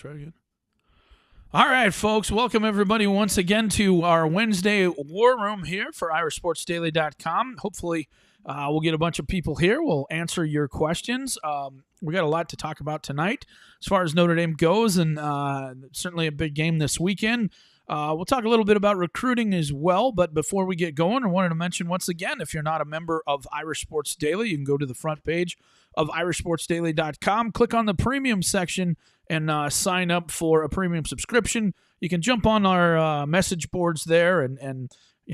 Try again. All right, folks. Welcome, everybody, once again to our Wednesday War Room here for IrishSportsDaily.com. Hopefully, we'll get a bunch of people here. We'll answer your questions. We got a lot to talk about tonight as far as Notre Dame goes, and certainly a big game this weekend. We'll talk a little bit about recruiting as well, but before we get going, I wanted to mention once again, if you're not a member of Irish Sports Daily, you can go to the front page of IrishSportsDaily.com, click on the premium section, and sign up for a premium subscription. You can jump on our message boards there, and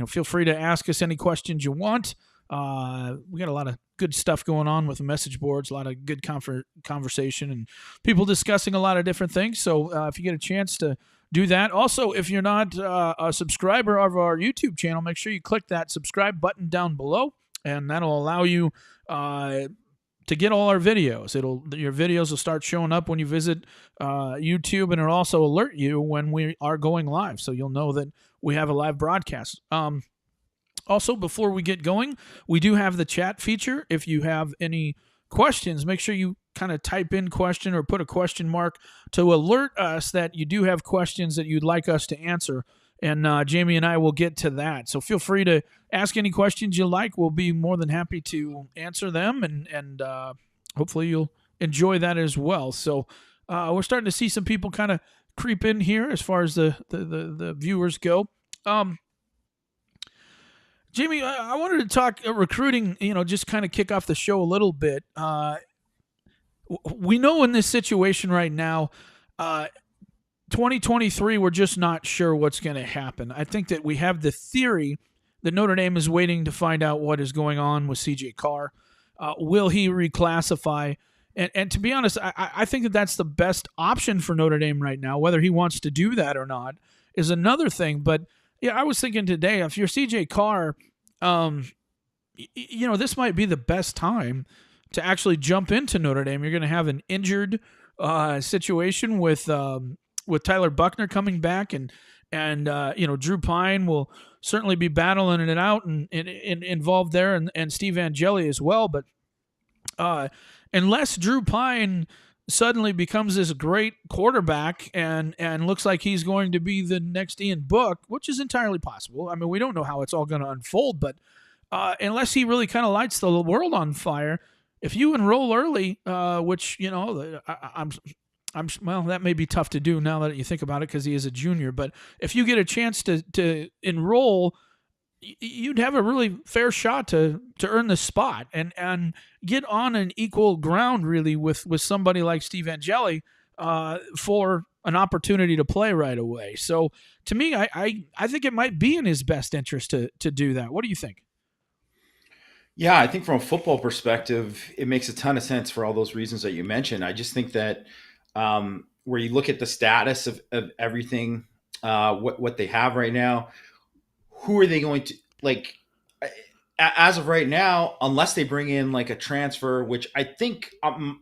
feel free to ask us any questions you want. We got a lot of good stuff going on with the message boards, a lot of good conversation, and people discussing a lot of different things. So if you get a chance to do that. Also, if you're not a subscriber of our YouTube channel, make sure you click that subscribe button down below, and that'll allow you to get all our videos. Your videos will start showing up when you visit YouTube, and it'll also alert you when we are going live, so you'll know that we have a live broadcast. Also, before we get going, we do have the chat feature. If you have any questions, make sure you kind of type in question or put a question mark to alert us that you do have questions that you'd like us to answer. And Jamie and I will get to that. So feel free to ask any questions you like. We'll be more than happy to answer them, and hopefully you'll enjoy that as well. So we're starting to see some people kind of creep in here as far as the viewers go. Jamie, I wanted to talk recruiting, just kind of kick off the show a little bit. We know in this situation right now, 2023, we're just not sure what's going to happen. I think that we have the theory that Notre Dame is waiting to find out what is going on with CJ Carr. Will he reclassify? And to be honest, I think that that's the best option for Notre Dame right now. Whether he wants to do that or not is another thing. But yeah, I was thinking today, if you're CJ Carr, this might be the best time to actually jump into Notre Dame. You're going to have an injured situation with Tyler Buckner coming back, and Drew Pine will certainly be battling it out and involved there, and Steve Angeli as well. But unless Drew Pine suddenly becomes this great quarterback and looks like he's going to be the next Ian Book, which is entirely possible. I mean, we don't know how it's all going to unfold, but unless he really kind of lights the world on fire, if you enroll early, which, I'm well, that may be tough to do now that you think about it because he is a junior, but if you get a chance to enroll, you'd have a really fair shot to earn the spot and get on an equal ground really with somebody like Steve Angeli for an opportunity to play right away. So to me, I think it might be in his best interest to do that. What do you think? Yeah, I think from a football perspective, it makes a ton of sense for all those reasons that you mentioned. I just think that where you look at the status of everything, what they have right now, who are they going to like as of right now, unless they bring in like a transfer, which I think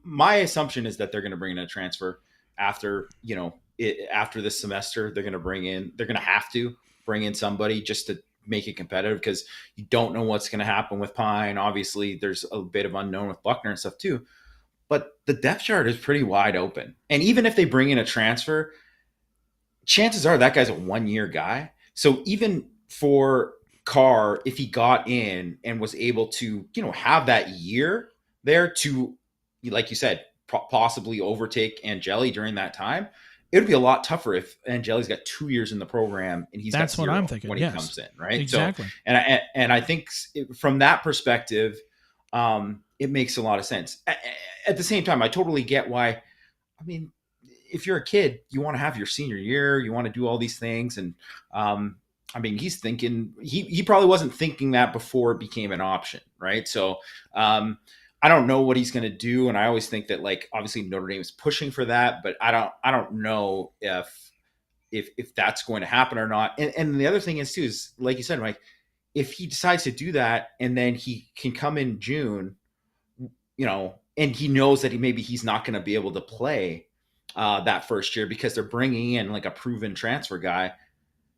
my assumption is that they're going to bring in a transfer after, after this semester, they're going to have to bring in somebody just to make it competitive because you don't know what's going to happen with Pine. Obviously there's a bit of unknown with Buckner and stuff too, but the depth chart is pretty wide open. And even if they bring in a transfer, chances are that guy's a 1-year guy. So even for Carr, if he got in and was able to, have that year there to, like you said, possibly overtake Angeli during that time, it would be a lot tougher if Angeli's got 2 years in the program and That's got what I'm thinking when he comes in, right? Exactly. So, and I think from that perspective, it makes a lot of sense. At the same time, I totally get why. I mean, if you're a kid, you want to have your senior year, you want to do all these things, and he's thinking he probably wasn't thinking that before it became an option, right? So I don't know what he's going to do, and I always think that like obviously Notre Dame is pushing for that, but I don't know if that's going to happen or not. And the other thing is too is like you said, Mike, if he decides to do that and then he can come in June, and he knows that he's not going to be able to play that first year because they're bringing in like a proven transfer guy,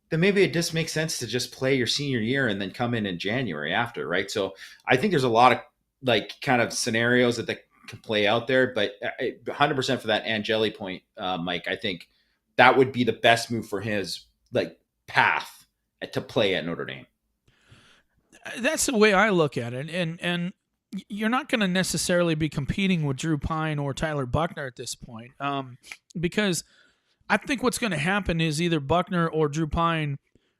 then maybe it just makes sense to just play your senior year and then come in January after, right? So I think there's a lot of like kind of scenarios that can play out there. But 100% for that Angeli point, Mike. I think that would be the best move for his like path to play at Notre Dame. That's the way I look at it, and you're not going to necessarily be competing with Drew Pine or Tyler Buckner at this point, because I think what's going to happen is either Buckner or Drew Pine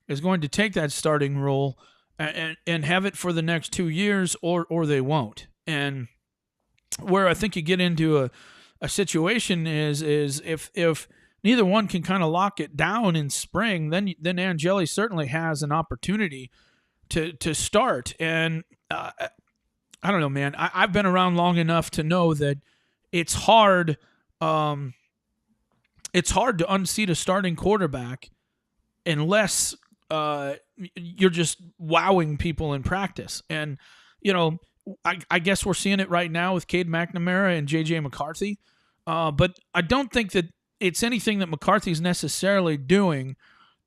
is going to take that starting role and have it for the next 2 years, or they won't. And where I think you get into a situation is if neither one can kind of lock it down in spring, then Angeli certainly has an opportunity to start. And I don't know, man. I've been around long enough to know that it's hard. It's hard to unseat a starting quarterback unless you're just wowing people in practice. And, I guess we're seeing it right now with Cade McNamara and JJ McCarthy. But I don't think that it's anything that McCarthy's necessarily doing.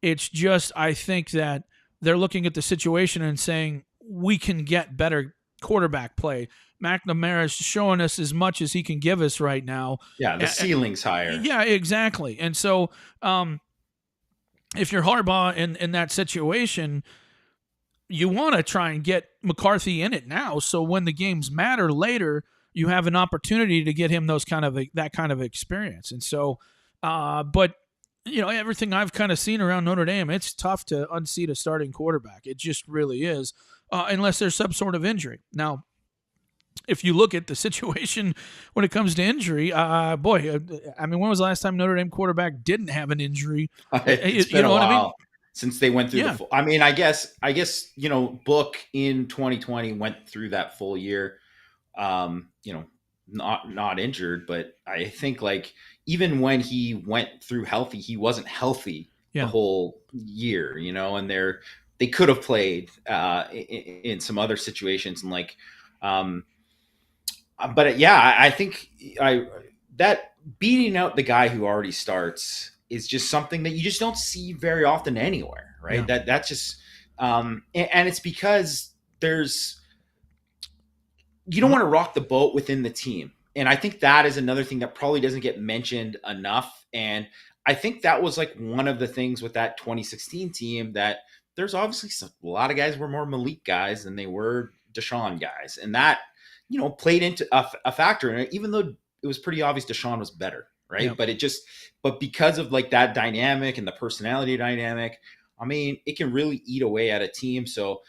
It's just, I think that they're looking at the situation and saying, we can get better quarterback play. McNamara's showing us as much as he can give us right now. Yeah, the ceiling's higher. Yeah, exactly. And so if you're Harbaugh in that situation, you want to try and get McCarthy in it now, so when the games matter later, you have an opportunity to get him that kind of experience. And so, but everything I've kind of seen around Notre Dame, it's tough to unseat a starting quarterback. It just really is, unless there's some sort of injury. Now, if you look at the situation when it comes to injury, when was the last time Notre Dame quarterback didn't have an injury? It's been a while since they went through the full. I guess Book in 2020 went through that full year. Not injured, but I think like even when he went through healthy, he wasn't healthy the whole year, and they could have played in some other situations, and like, but yeah, I think that beating out the guy who already starts is just something that you just don't see very often anywhere, right? Yeah. That's just, and it's because you don't want to rock the boat within the team. And I think that is another thing that probably doesn't get mentioned enough. And I think that was like one of the things with that 2016 team, that there's obviously a lot of guys were more Malik guys than they were Deshaun guys. And that, played into a factor in it, even though it was pretty obvious Deshaun was better. Right. Yeah. But because of like that dynamic and the personality dynamic, it can really eat away at a team. So,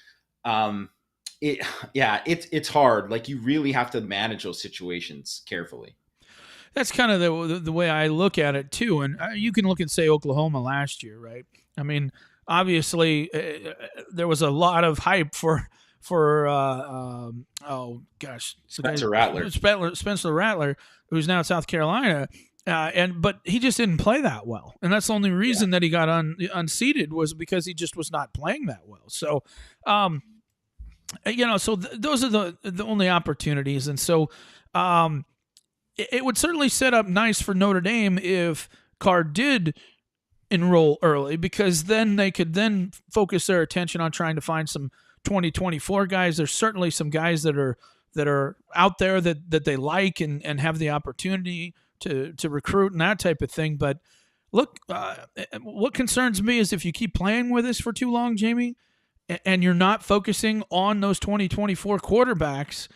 it's hard. Like, you really have to manage those situations carefully. That's kind of the way I look at it too. And you can look at, say, Oklahoma last year, right? Obviously there was a lot of hype for Spencer Rattler, who's now at South Carolina. But he just didn't play that well. And that's the only reason that he got unseated was because he just was not playing that well. So, those are the only opportunities. And so it would certainly set up nice for Notre Dame if Carr did enroll early, because then they could then focus their attention on trying to find some 2024 guys. There's certainly some guys that are out there that they like and have the opportunity to recruit and that type of thing. But look, what concerns me is if you keep playing with this for too long, Jamie, and you're not focusing on those 2024 quarterbacks,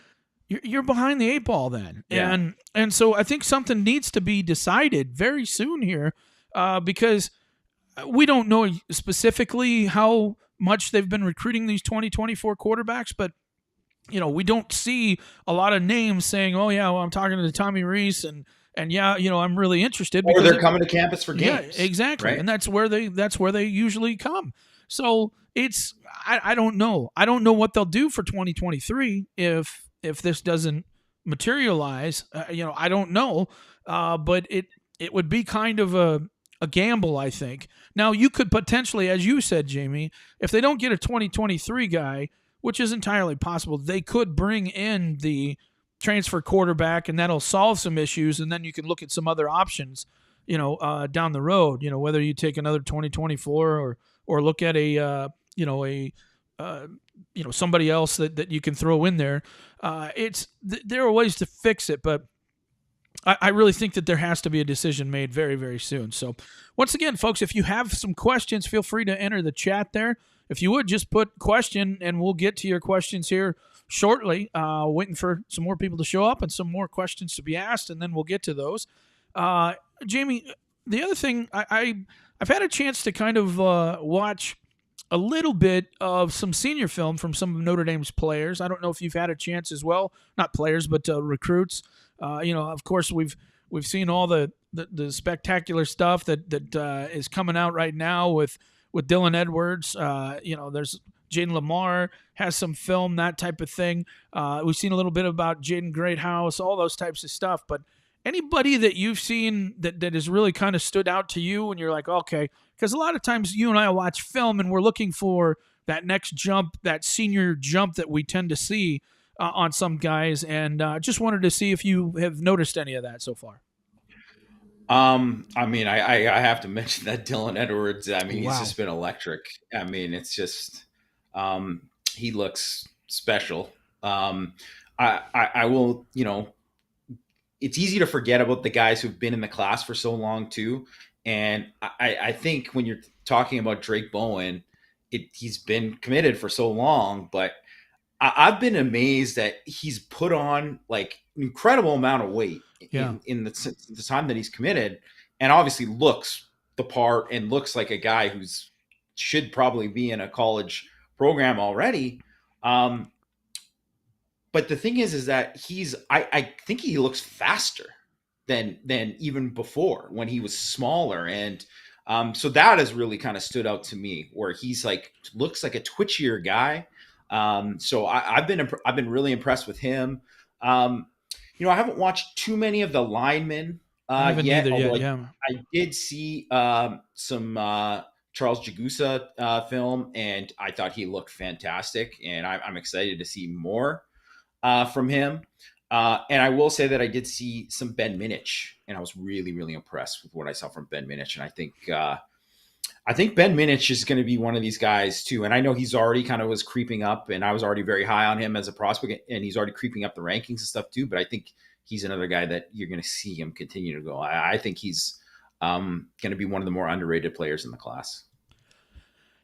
you're behind the eight ball then. Yeah. And so I think something needs to be decided very soon here, because we don't know specifically how much they've been recruiting these 2024 quarterbacks, but we don't see a lot of names saying, "Oh yeah, well, I'm talking to Tommy Rees and I'm really interested." Or they're coming to campus for games. Yeah, exactly, right? And that's where they usually come. So it's I don't know. I don't know what they'll do for 2023 if this doesn't materialize. I don't know, but it would be kind of a gamble, I think. Now, you could potentially, as you said, Jamie, if they don't get a 2023 guy, which is entirely possible, they could bring in the transfer quarterback, and that'll solve some issues, and then you can look at some other options, down the road, whether you take another 2024 or look at a somebody else that you can throw in there. There are ways to fix it, but I really think that there has to be a decision made very, very soon. So, once again, folks, if you have some questions, feel free to enter the chat there. If you would, just put question, and we'll get to your questions here shortly. Waiting for some more people to show up and some more questions to be asked, and then we'll get to those. Jamie, the other thing, I've had a chance to kind of watch a little bit of some senior film from some of Notre Dame's players. I don't know if you've had a chance as well, not players, but recruits. Of course, we've seen all the spectacular stuff that is coming out right now with Dylan Edwards. There's Jaden Lamar has some film, that type of thing. We've seen a little bit about Jaden Greathouse, all those types of stuff. But anybody that you've seen that has really kind of stood out to you and you're like, okay, because a lot of times you and I watch film and we're looking for that next jump, that senior jump that we tend to see on some guys, and just wanted to see if you have noticed any of that so far. I have to mention that Dylan Edwards. I mean, Wow. he's just been electric. I mean, it's just he looks special. I will, it's easy to forget about the guys who've been in the class for so long too. And I think when you're talking about Drake Bowen, he's been committed for so long, but I've been amazed that he's put on like an incredible amount of weight in the time that he's committed, and obviously looks the part and looks like a guy who's should probably be in a college program already. But the thing is that I think he looks faster than even before when he was smaller, and so that has really kind of stood out to me, where he's like looks like a twitchier guy. So I've been really impressed with him. I haven't watched too many of the linemen yet. Although I did see some Charles Jagusa film, and I thought he looked fantastic, and I'm excited to see more from him. And I will say that I did see some Ben Minich, and I was really, really impressed with what I saw from Ben Minich. And I think Ben Minich is going to be one of these guys too. And I know he's already kind of was creeping up, and I was already very high on him as a prospect, and he's already creeping up the rankings and stuff too. But I think he's another guy that you're going to see him continue to go. I think he's going to be one of the more underrated players in the class.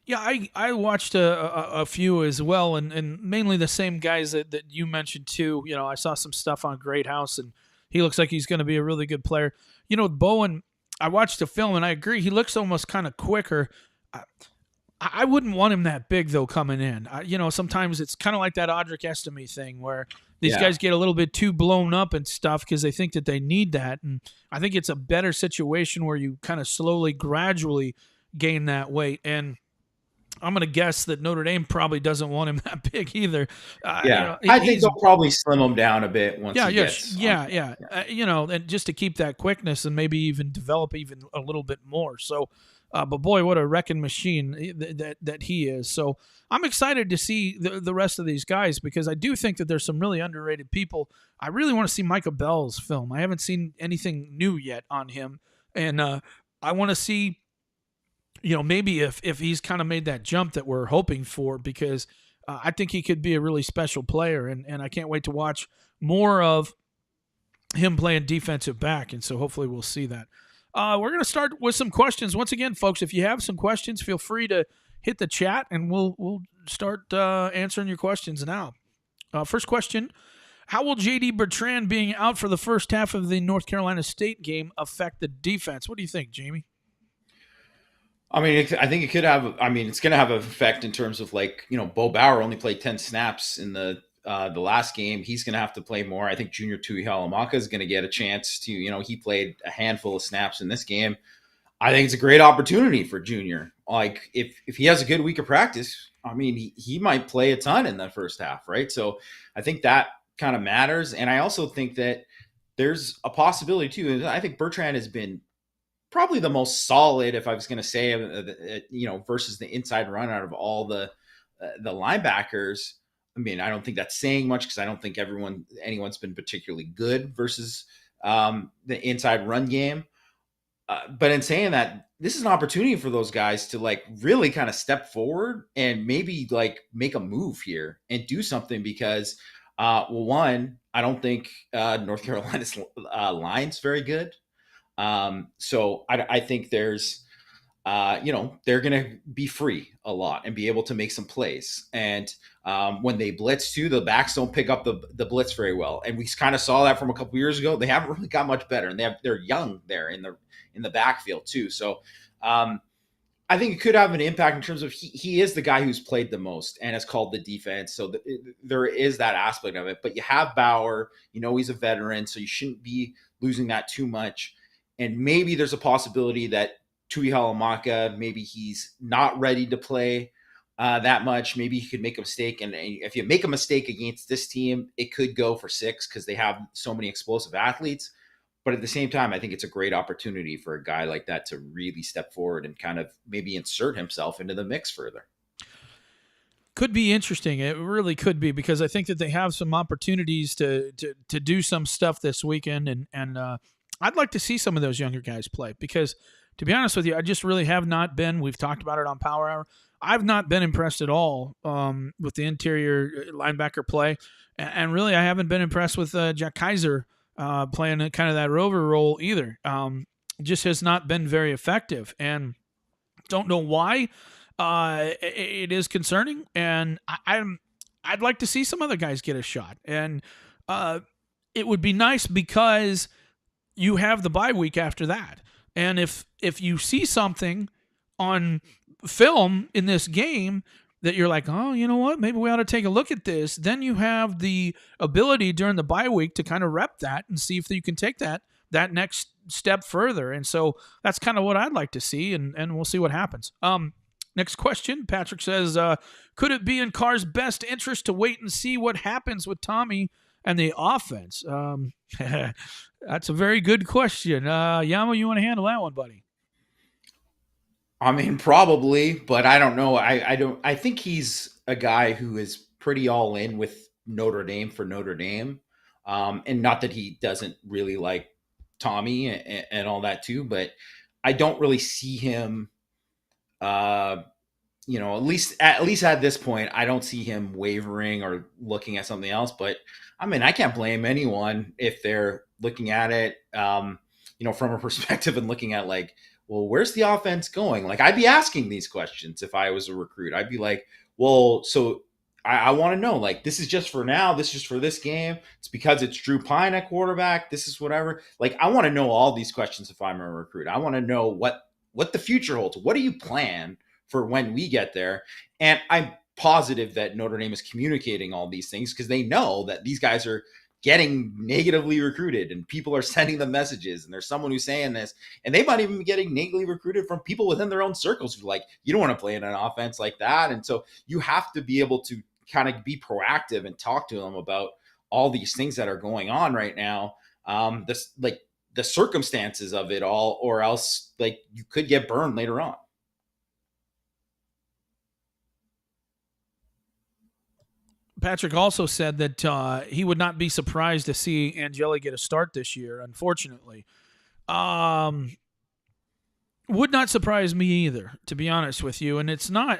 Yeah, I watched a few as well, and mainly the same guys that you mentioned too. I saw some stuff on Greathouse, and he looks like he's going to be a really good player. Bowen, I watched the film, and I agree. He looks almost kind of quicker. I wouldn't want him that big, though, coming in. Sometimes it's kind of like that Audric Estime thing where these guys get a little bit too blown up and stuff because they think that they need that. And I think it's a better situation where you kind of slowly, gradually gain that weight. And I'm going to guess that Notre Dame probably doesn't want him that big either. I think they'll probably slim him down a bit once he gets. And just to keep that quickness and maybe even develop even a little bit more. So, but boy, what a wrecking machine that he is. So I'm excited to see the rest of these guys, because I do think that there's some really underrated people. I really want to see Micah Bell's film. I haven't seen anything new yet on him, and I want to see. Maybe if he's kind of made that jump that we're hoping for, because I think he could be a really special player, and I can't wait to watch more of him playing defensive back, and so hopefully we'll see that. We're going to start with some questions. Once again, folks, if you have some questions, feel free to hit the chat, and we'll start answering your questions now. First question, how will J.D. Bertrand being out for the first half of the North Carolina State game affect the defense? What do you think, Jamie? I think it could have. It's going to have an effect in terms of Bo Bauer only played 10 snaps in the last game. He's going to have to play more. I think Junior Tui Halamaka is going to get a chance to. He played a handful of snaps in this game. I think it's a great opportunity for Junior. Like if he has a good week of practice, he might play a ton in the first half, right? So I think that kind of matters, and I also think that there's a possibility too. I think Bertrand has been probably the most solid, if I was going to say, versus the inside run out of all the linebackers. I don't think that's saying much, because I don't think anyone's been particularly good versus the inside run game. But in saying that, this is an opportunity for those guys to like really kind of step forward and maybe like make a move here and do something because, well, one, I don't think North Carolina's line's very good. So I think there's, they're going to be free a lot and be able to make some plays. And when they blitz too, the backs don't pick up the blitz very well. And we kind of saw that from a couple years ago. They haven't really got much better, and they're young there in the backfield too. So I think it could have an impact in terms of he is the guy who's played the most and has called the defense. So there is that aspect of it. But you have Bauer, he's a veteran, so you shouldn't be losing that too much. And maybe there's a possibility that Tui Halamaka, maybe he's not ready to play that much. Maybe he could make a mistake. And if you make a mistake against this team, it could go for 6 because they have so many explosive athletes. But at the same time, I think it's a great opportunity for a guy like that to really step forward and kind of maybe insert himself into the mix further. Could be interesting. It really could be, because I think that they have some opportunities to do some stuff this weekend. And I'd like to see some of those younger guys play because, to be honest with you, I just really have not been. We've talked about it on Power Hour. I've not been impressed at all with the interior linebacker play. And really, I haven't been impressed with Jack Kaiser playing kind of that rover role either. Just has not been very effective, and don't know why. It is concerning, and I'd like to see some other guys get a shot, and it would be nice because you have the bye week after that, and if you see something on film in this game that you're like, oh, you know what, maybe we ought to take a look at this, then you have the ability during the bye week to kind of rep that and see if you can take that next step further. And so that's kind of what I'd like to see, and we'll see what happens. Next question, Patrick says, could it be in Carr's best interest to wait and see what happens with Tommy and the offense? That's a very good question. Yamo, you want to handle that one, buddy? I mean, probably, but I don't know. I think he's a guy who is pretty all in with Notre Dame for Notre Dame. And not that he doesn't really like Tommy and all that too, but I don't really see him, at least at this point, I don't see him wavering or looking at something else. But I mean, I can't blame anyone if they're looking at it, from a perspective and looking at like, well, where's the offense going? Like, I'd be asking these questions if I was a recruit. I'd be like, well, so I want to know, like, this is just for now. This is just for this game. It's because it's Drew Pine at quarterback. This is whatever. Like, I want to know all these questions if I'm a recruit. I want to know what the future holds. What do you plan for when we get there? And I'm positive that Notre Dame is communicating all these things because they know that these guys are getting negatively recruited and people are sending them messages, and there's someone who's saying this, and they might even be getting negatively recruited from people within their own circles who are like, you don't want to play in an offense like that. And so you have to be able to kind of be proactive and talk to them about all these things that are going on right now. The circumstances of it all, or else like you could get burned later on. Patrick also said that he would not be surprised to see Angeli get a start this year, unfortunately. Would not surprise me either, to be honest with you. And it's not,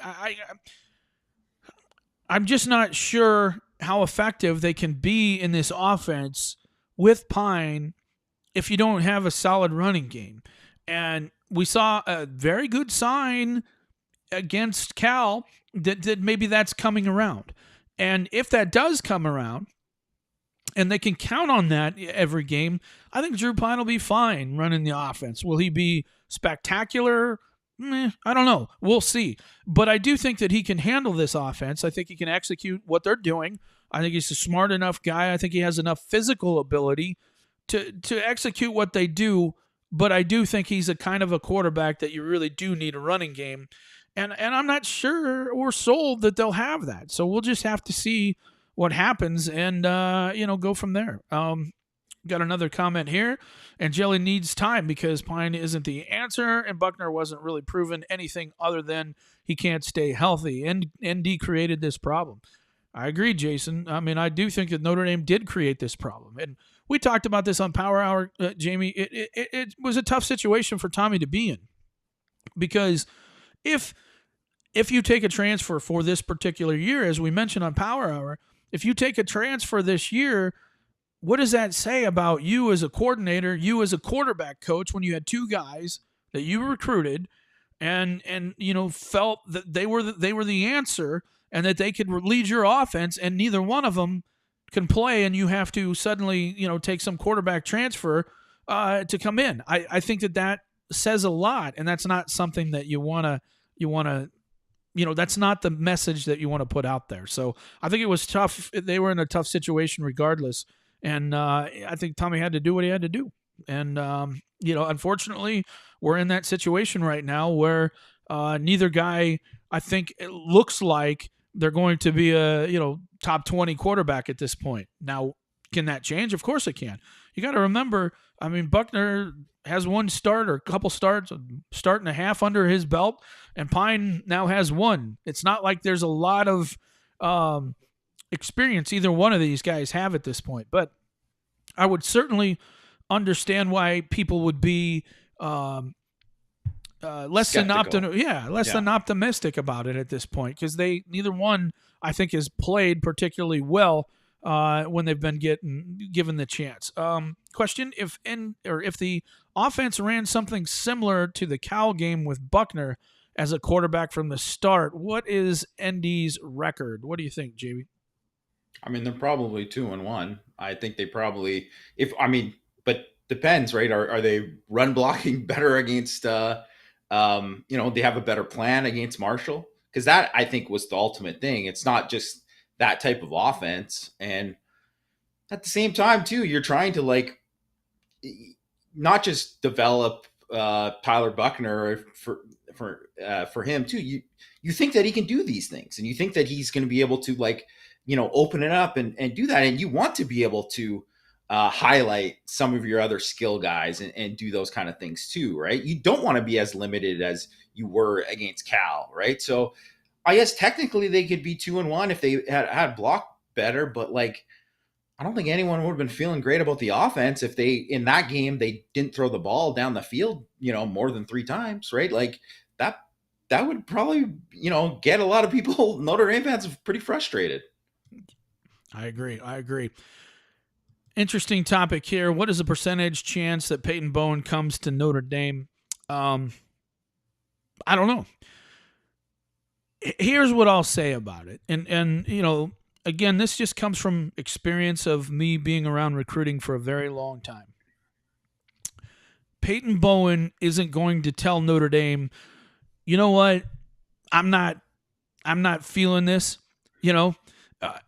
I'm just not sure how effective they can be in this offense with Pine if you don't have a solid running game. And we saw a very good sign against Cal that maybe that's coming around. And if that does come around, and they can count on that every game, I think Drew Pine will be fine running the offense. Will he be spectacular? I don't know. We'll see. But I do think that he can handle this offense. I think he can execute what they're doing. I think he's a smart enough guy. I think he has enough physical ability to execute what they do. But I do think he's a kind of a quarterback that you really do need a running game. And I'm not sure or sold that they'll have that. So we'll just have to see what happens and, go from there. Got another comment here. Angeli needs time because Pine isn't the answer, and Buckner wasn't really proven anything other than he can't stay healthy. And ND created this problem. I agree, Jason. I mean, I do think that Notre Dame did create this problem. And we talked about this on Power Hour, Jamie. It was a tough situation for Tommy to be in. Because if you take a transfer for this particular year, as we mentioned on Power Hour, if you take a transfer this year, what does that say about you as a coordinator, you as a quarterback coach, when you had two guys that you recruited and felt that they were the answer and that they could lead your offense, and neither one of them can play, and you have to suddenly take some quarterback transfer to come in. I think that says a lot, and that's not something that you want to that's not the message that you want to put out there. So I think it was tough. They were in a tough situation regardless. And I think Tommy had to do what he had to do. And, unfortunately, we're in that situation right now where neither guy, I think it looks like they're going to be a, top 20 quarterback at this point. Now, can that change? Of course it can. You got to remember, Buckner has one start or a couple starts, a start and a half under his belt, and Pine now has one. It's not like there's a lot of experience either one of these guys have at this point. But I would certainly understand why people would be less than optimistic about it at this point, because neither one, I think, has played particularly well when they've been given the chance. Question: if the offense ran something similar to the Cal game with Buckner as a quarterback from the start, what is ND's record? What do you think, JB? They're probably 2-1. I think they probably, but depends, right? Are they run blocking better against, they have a better plan against Marshall? Because that, I think, was the ultimate thing. It's not just that type of offense. And at the same time, too, you're trying to not just develop Tyler Buckner for him too. You think that he can do these things, and you think that he's going to be able to open it up and do that. And you want to be able to highlight some of your other skill guys and do those kind of things too, right? You don't want to be as limited as you were against Cal, right? So I guess technically they could be 2-1 if they had blocked better, but I don't think anyone would have been feeling great about the offense if in that game they didn't throw the ball down the field, more than 3 times, right? That would probably, get a lot of people, Notre Dame fans, pretty frustrated. I agree. Interesting topic here. What is the percentage chance that Peyton Bowen comes to Notre Dame? I don't know. Here's what I'll say about it. And again, this just comes from experience of me being around recruiting for a very long time. Peyton Bowen isn't going to tell Notre Dame, you know what, I'm not feeling this.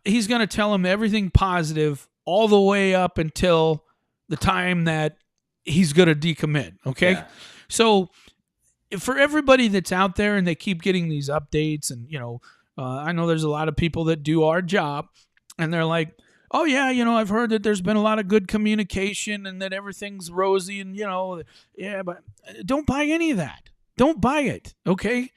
He's going to tell him everything positive all the way up until the time that he's going to decommit. Okay. Yeah. So for everybody that's out there and they keep getting these updates, and, I know there's a lot of people that do our job and they're like, oh yeah, I've heard that there's been a lot of good communication and that everything's rosy, and, yeah, but don't buy any of that. Don't buy it. Okay.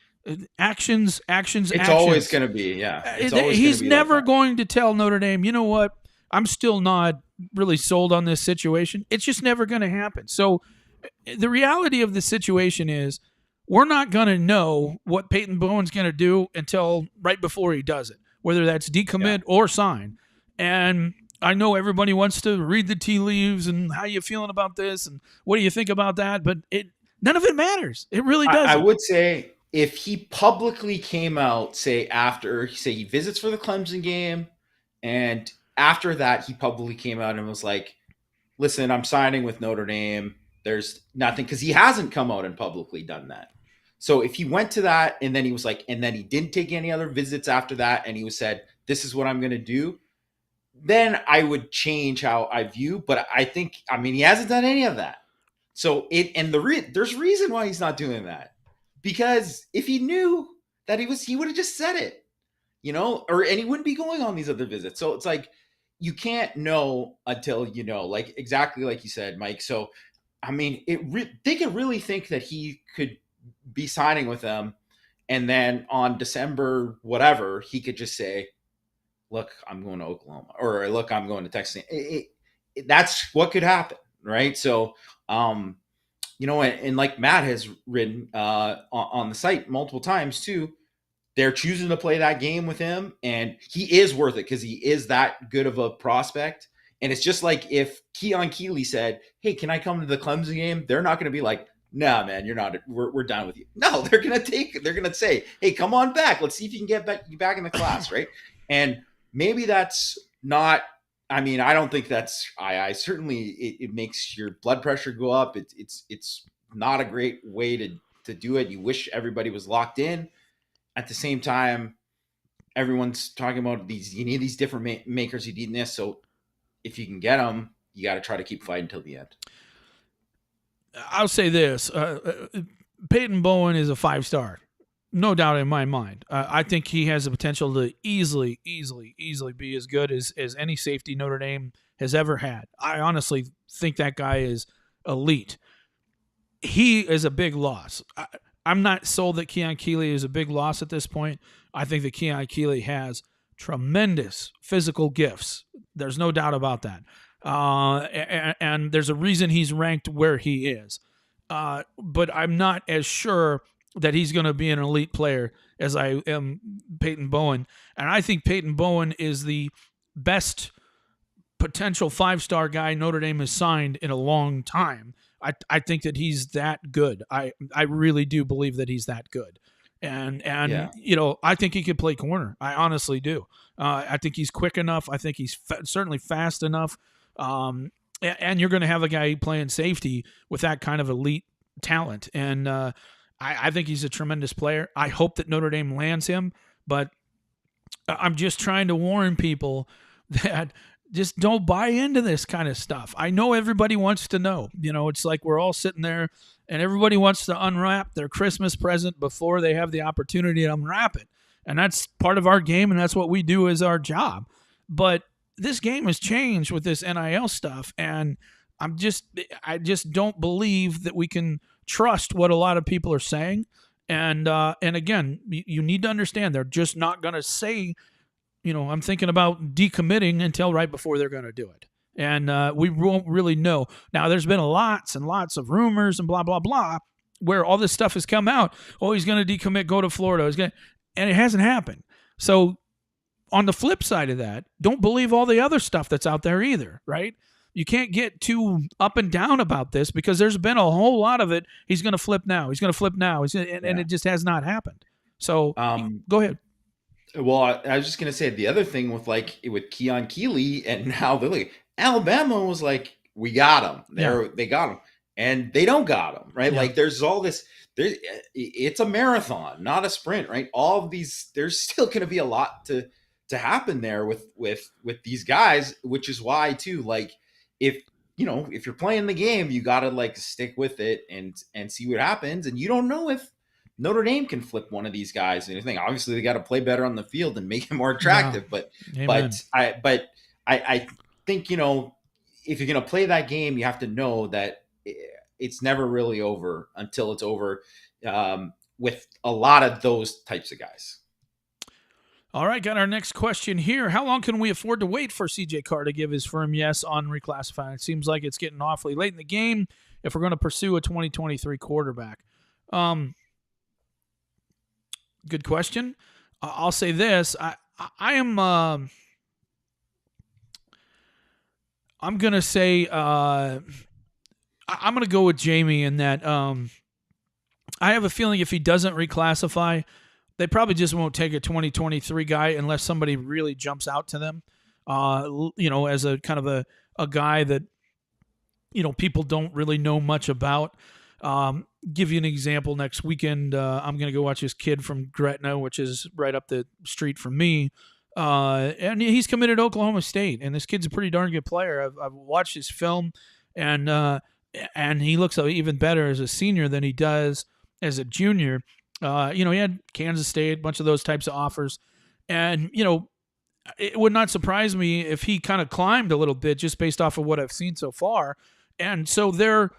Actions. It's always going to be, yeah. He's never going to tell Notre Dame, you know what, I'm still not really sold on this situation. It's just never going to happen. So the reality of the situation is we're not going to know what Peyton Bowen's going to do until right before he does it, whether that's decommit or sign. And I know everybody wants to read the tea leaves and how you feeling about this and what do you think about that, but none of it matters. It really doesn't. I would say if he publicly came out, say he visits for the Clemson game, and after that he publicly came out and was like, listen, I'm signing with Notre Dame. There's nothing, because he hasn't come out and publicly done that. So if he went to that and then he was like, and then he didn't take any other visits after that, and he said, this is what I'm going to do, then I would change how I view. But I think, he hasn't done any of that. So there's reason why he's not doing that, because if he knew that he would have just said it, and he wouldn't be going on these other visits. So it's like, you can't know until you know, exactly like you said, Mike. So, they could really think that he could be signing with them, and then on December whatever, he could just say, look, I'm going to Oklahoma, or look, I'm going to Texas. That's what could happen, right? So and like Matt has written on the site multiple times too, they're choosing to play that game with him, and he is worth it because he is that good of a prospect. And it's just like if Keon Keeley said, "Hey, can I come to the Clemson game?" They're not going to be like, "Nah, man, you're not. We're done with you." No, they're going to say, "Hey, come on back. Let's see if you can get back in the class, right?" And maybe that's not. I mean, I don't think that's. I certainly it makes your blood pressure go up. It's not a great way to do it. You wish everybody was locked in. At the same time, everyone's talking about these. You need these different makers. You need this. So if you can get them, you got to try to keep fighting till the end. I'll say this: Peyton Bowen is a 5-star, no doubt in my mind. I think he has the potential to easily be as good as any safety Notre Dame has ever had. I honestly think that guy is elite. He is a big loss. I'm not sold that Keon Keeley is a big loss at this point. I think that Keon Keeley has tremendous physical gifts. There's no doubt about that. And there's a reason he's ranked where he is. But I'm not as sure that he's going to be an elite player as I am Peyton Bowen. And I think Peyton Bowen is the best potential 5-star guy Notre Dame has signed in a long time. I think that he's that good. I really do believe that he's that good. And I think he could play corner. I honestly do. I think he's quick enough. I think he's certainly fast enough. And you're going to have a guy playing safety with that kind of elite talent. And I think he's a tremendous player. I hope that Notre Dame lands him, but I'm just trying to warn people that just don't buy into this kind of stuff. I know everybody wants to know. It's like we're all sitting there and everybody wants to unwrap their Christmas present before they have the opportunity to unwrap it. And that's part of our game, and that's what we do as our job. But this game has changed with this NIL stuff, and I just don't believe that we can trust what a lot of people are saying. And again, you need to understand they're just not going to say, I'm thinking about decommitting until right before they're going to do it. And we won't really know. Now, there's been lots and lots of rumors and blah, blah, blah, where all this stuff has come out. Oh, he's going to decommit, go to Florida. And it hasn't happened. So on the flip side of that, don't believe all the other stuff that's out there either, right? You can't get too up and down about this because there's been a whole lot of it. He's going to flip now. He's going to flip now. And it just has not happened. So go ahead. Well, I was just going to say the other thing with Keon Keeley and now Lily, Alabama was like, we got him. They got him. And they don't got him, right? Yeah. Like there's all this. It's a marathon, not a sprint, right? All of these, there's still going to be a lot to happen there with these guys, which is why too, like if you're playing the game, you got to like stick with it and see what happens. And you don't know if Notre Dame can flip one of these guys and anything. Obviously they got to play better on the field and make it more attractive. Yeah. But I think, if you're going to play that game, you have to know that it's never really over until it's over with a lot of those types of guys. All right, got our next question here. How long can we afford to wait for CJ Carr to give his firm yes on reclassifying? It seems like it's getting awfully late in the game if we're going to pursue a 2023 quarterback. Good question. I'll say this. I am I'm going to say I'm going to go with Jamie in that I have a feeling if he doesn't reclassify, they probably just won't take a 2023 guy unless somebody really jumps out to them, as a kind of a guy that, people don't really know much about. Give you an example. Next weekend, I'm going to go watch this kid from Gretna, which is right up the street from me. And he's committed to Oklahoma State, and this kid's a pretty darn good player. I've watched his film, and he looks even better as a senior than he does as a junior. He had Kansas State, a bunch of those types of offers. And, it would not surprise me if he kind of climbed a little bit just based off of what I've seen so far. And so there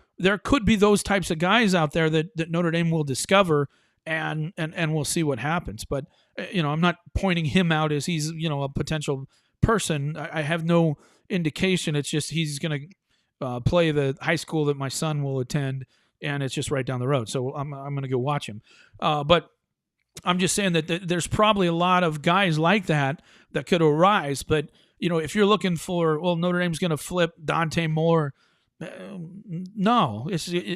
could be those types of guys out there that Notre Dame will discover, and we'll see what happens. But, I'm not pointing him out as he's, a potential person. I have no indication. It's just he's going to play the high school that my son will attend. and it's just right down the road. So I'm going to go watch him. But I'm just saying that there's probably a lot of guys like that could arise. But, if you're looking for, well, Notre Dame's going to flip Dante Moore, no,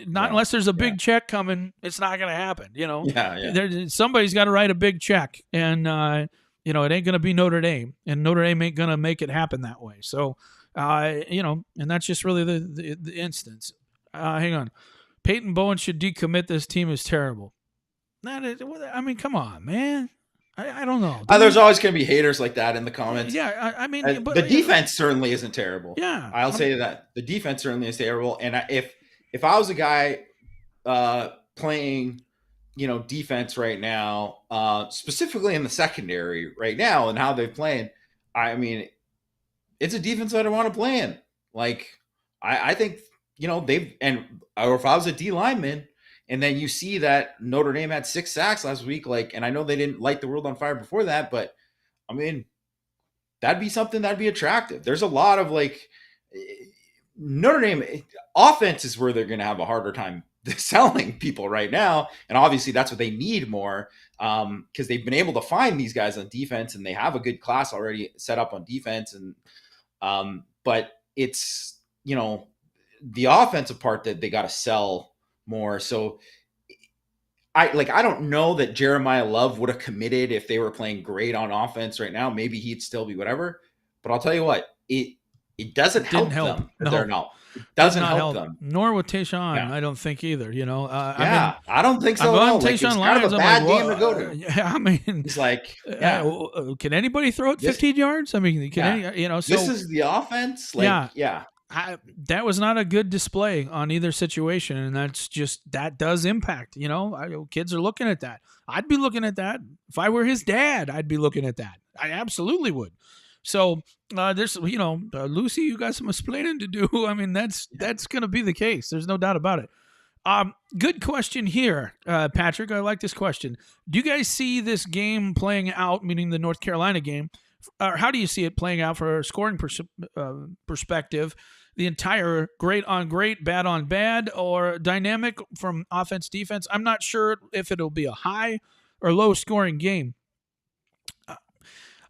not unless there's a big check coming. It's not going to happen. Somebody's got to write a big check, and it ain't going to be Notre Dame, and Notre Dame ain't going to make it happen that way. So, and that's just really the instance. Hang on, Peyton Bowen should decommit. This team is terrible. Come on, man. I don't know. There's always going to be haters like that in the comments. Yeah, but the defense certainly isn't terrible. Yeah, I'll say that the defense certainly is terrible. And if I was a guy playing, defense right now, specifically in the secondary right now and how they're playing, it's a defense that I want to play in. Like, I think or if I was a D lineman. And then you see that Notre Dame had 6 sacks last week. And I know they didn't light the world on fire before that, but that'd be something that'd be attractive. There's a lot of Notre Dame offense is where they're going to have a harder time selling people right now. And obviously that's what they need more because they've been able to find these guys on defense and they have a good class already set up on defense. And but it's, the offensive part that they got to sell more. So I don't know that Jeremiah Love would have committed if they were playing great on offense right now. Maybe he'd still be whatever. But I'll tell you what, it doesn't help them. No. They're not. It doesn't help them. Nor with Tayshaun, I don't think either. I don't think so. Tayshaun Lyons, kind of a bad game to go to. He's like, can anybody throw it 15 yards? Can any, so this is the offense. That was not a good display on either situation, and that does impact. Kids are looking at that. I'd be looking at that if I were his dad. I'd be looking at that. I absolutely would. So there's, Lucy, you got some explaining to do. That's going to be the case. There's no doubt about it. Good question here, Patrick. I like this question. Do you guys see this game playing out, meaning the North Carolina game? Or how do you see it playing out for a scoring perspective? The entire great on great, bad on bad, or dynamic from offense, defense? I'm not sure if it'll be a high or low scoring game.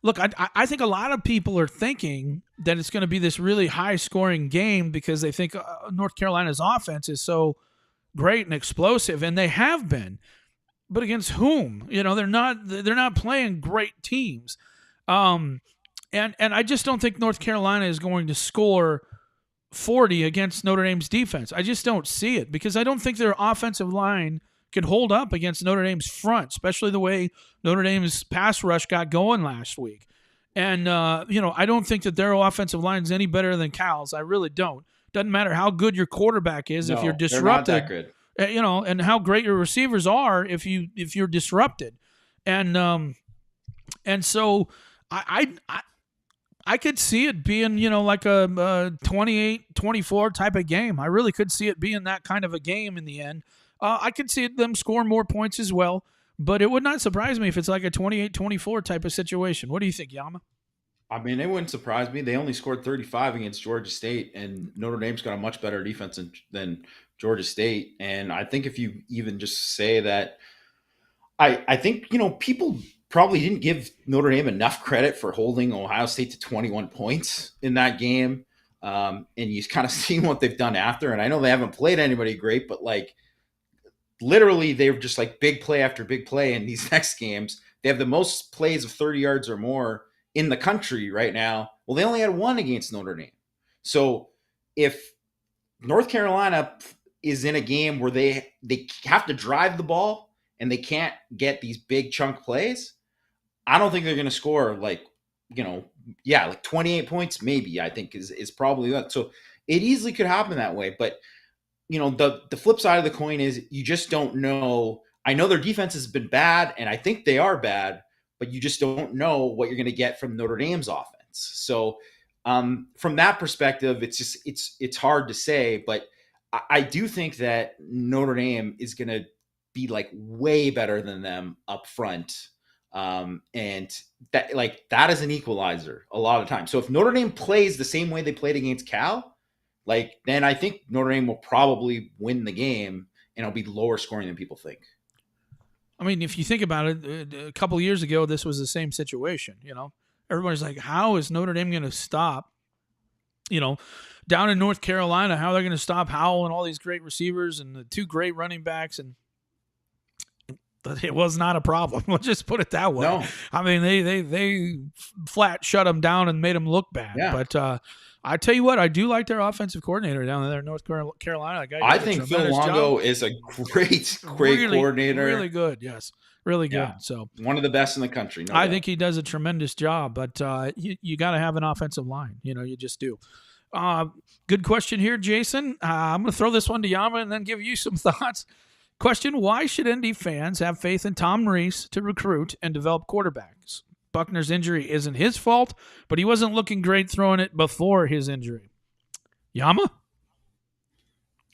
Look, I think a lot of people are thinking that it's going to be this really high scoring game because they think North Carolina's offense is so great and explosive, and they have been. But against whom? They're not playing great teams. And I just don't think North Carolina is going to score 40 against Notre Dame's defense. I just don't see it because I don't think their offensive line can hold up against Notre Dame's front, especially the way Notre Dame's pass rush got going last week. And, I don't think that their offensive line is any better than Cal's. I really don't. Doesn't matter how good your quarterback is if you're disrupted. They're not that good. And how great your receivers are if you're disrupted. And so I could see it being, like a 28-24 type of game. I really could see it being that kind of a game in the end. I could see them scoring more points as well, but it would not surprise me if it's like a 28-24 type of situation. What do you think, Yama? It wouldn't surprise me. They only scored 35 against Georgia State, and Notre Dame's got a much better defense than Georgia State. And I think if you even just say that, I think, people probably didn't give Notre Dame enough credit for holding Ohio State to 21 points in that game. And you kind of seen what they've done after. And I know they haven't played anybody great, but literally they're just big play after big play in these next games. They have the most plays of 30 yards or more in the country right now. Well, they only had one against Notre Dame. So if North Carolina is in a game where they have to drive the ball and they can't get these big chunk plays, I don't think they're going to score 28 points maybe, I think is probably that. So it easily could happen that way. But, the flip side of the coin is you just don't know. I know their defense has been bad, and I think they are bad, but you just don't know what you're going to get from Notre Dame's offense. So from that perspective, it's hard to say, but I do think that Notre Dame is going to be way better than them up front. And that is an equalizer a lot of times. So if Notre Dame plays the same way they played against Cal, then I think Notre Dame will probably win the game. and it'll be lower scoring than people think. I mean, if you think about it, a couple of years ago, this was the same situation. Everybody's like, how is Notre Dame going to stop, down in North Carolina, how they're going to stop Howell and all these great receivers and the two great running backs? And it was not a problem. Let's just put it that way. No. I mean, they flat shut them down and made them look bad. Yeah. But I tell you what, I do like their offensive coordinator down there in North Carolina. I think Phil Longo is a great coordinator. Really good, yes. Really good. Yeah. So one of the best in the country. No I doubt. think he does a tremendous job, but you got to have an offensive line. You just do. Good question here, Jason. I'm going to throw this one to Yama and then give you some thoughts. Question, why should ND fans have faith in Tom Rees to recruit and develop quarterbacks? Buckner's injury isn't his fault, but he wasn't looking great throwing it before his injury. Yama?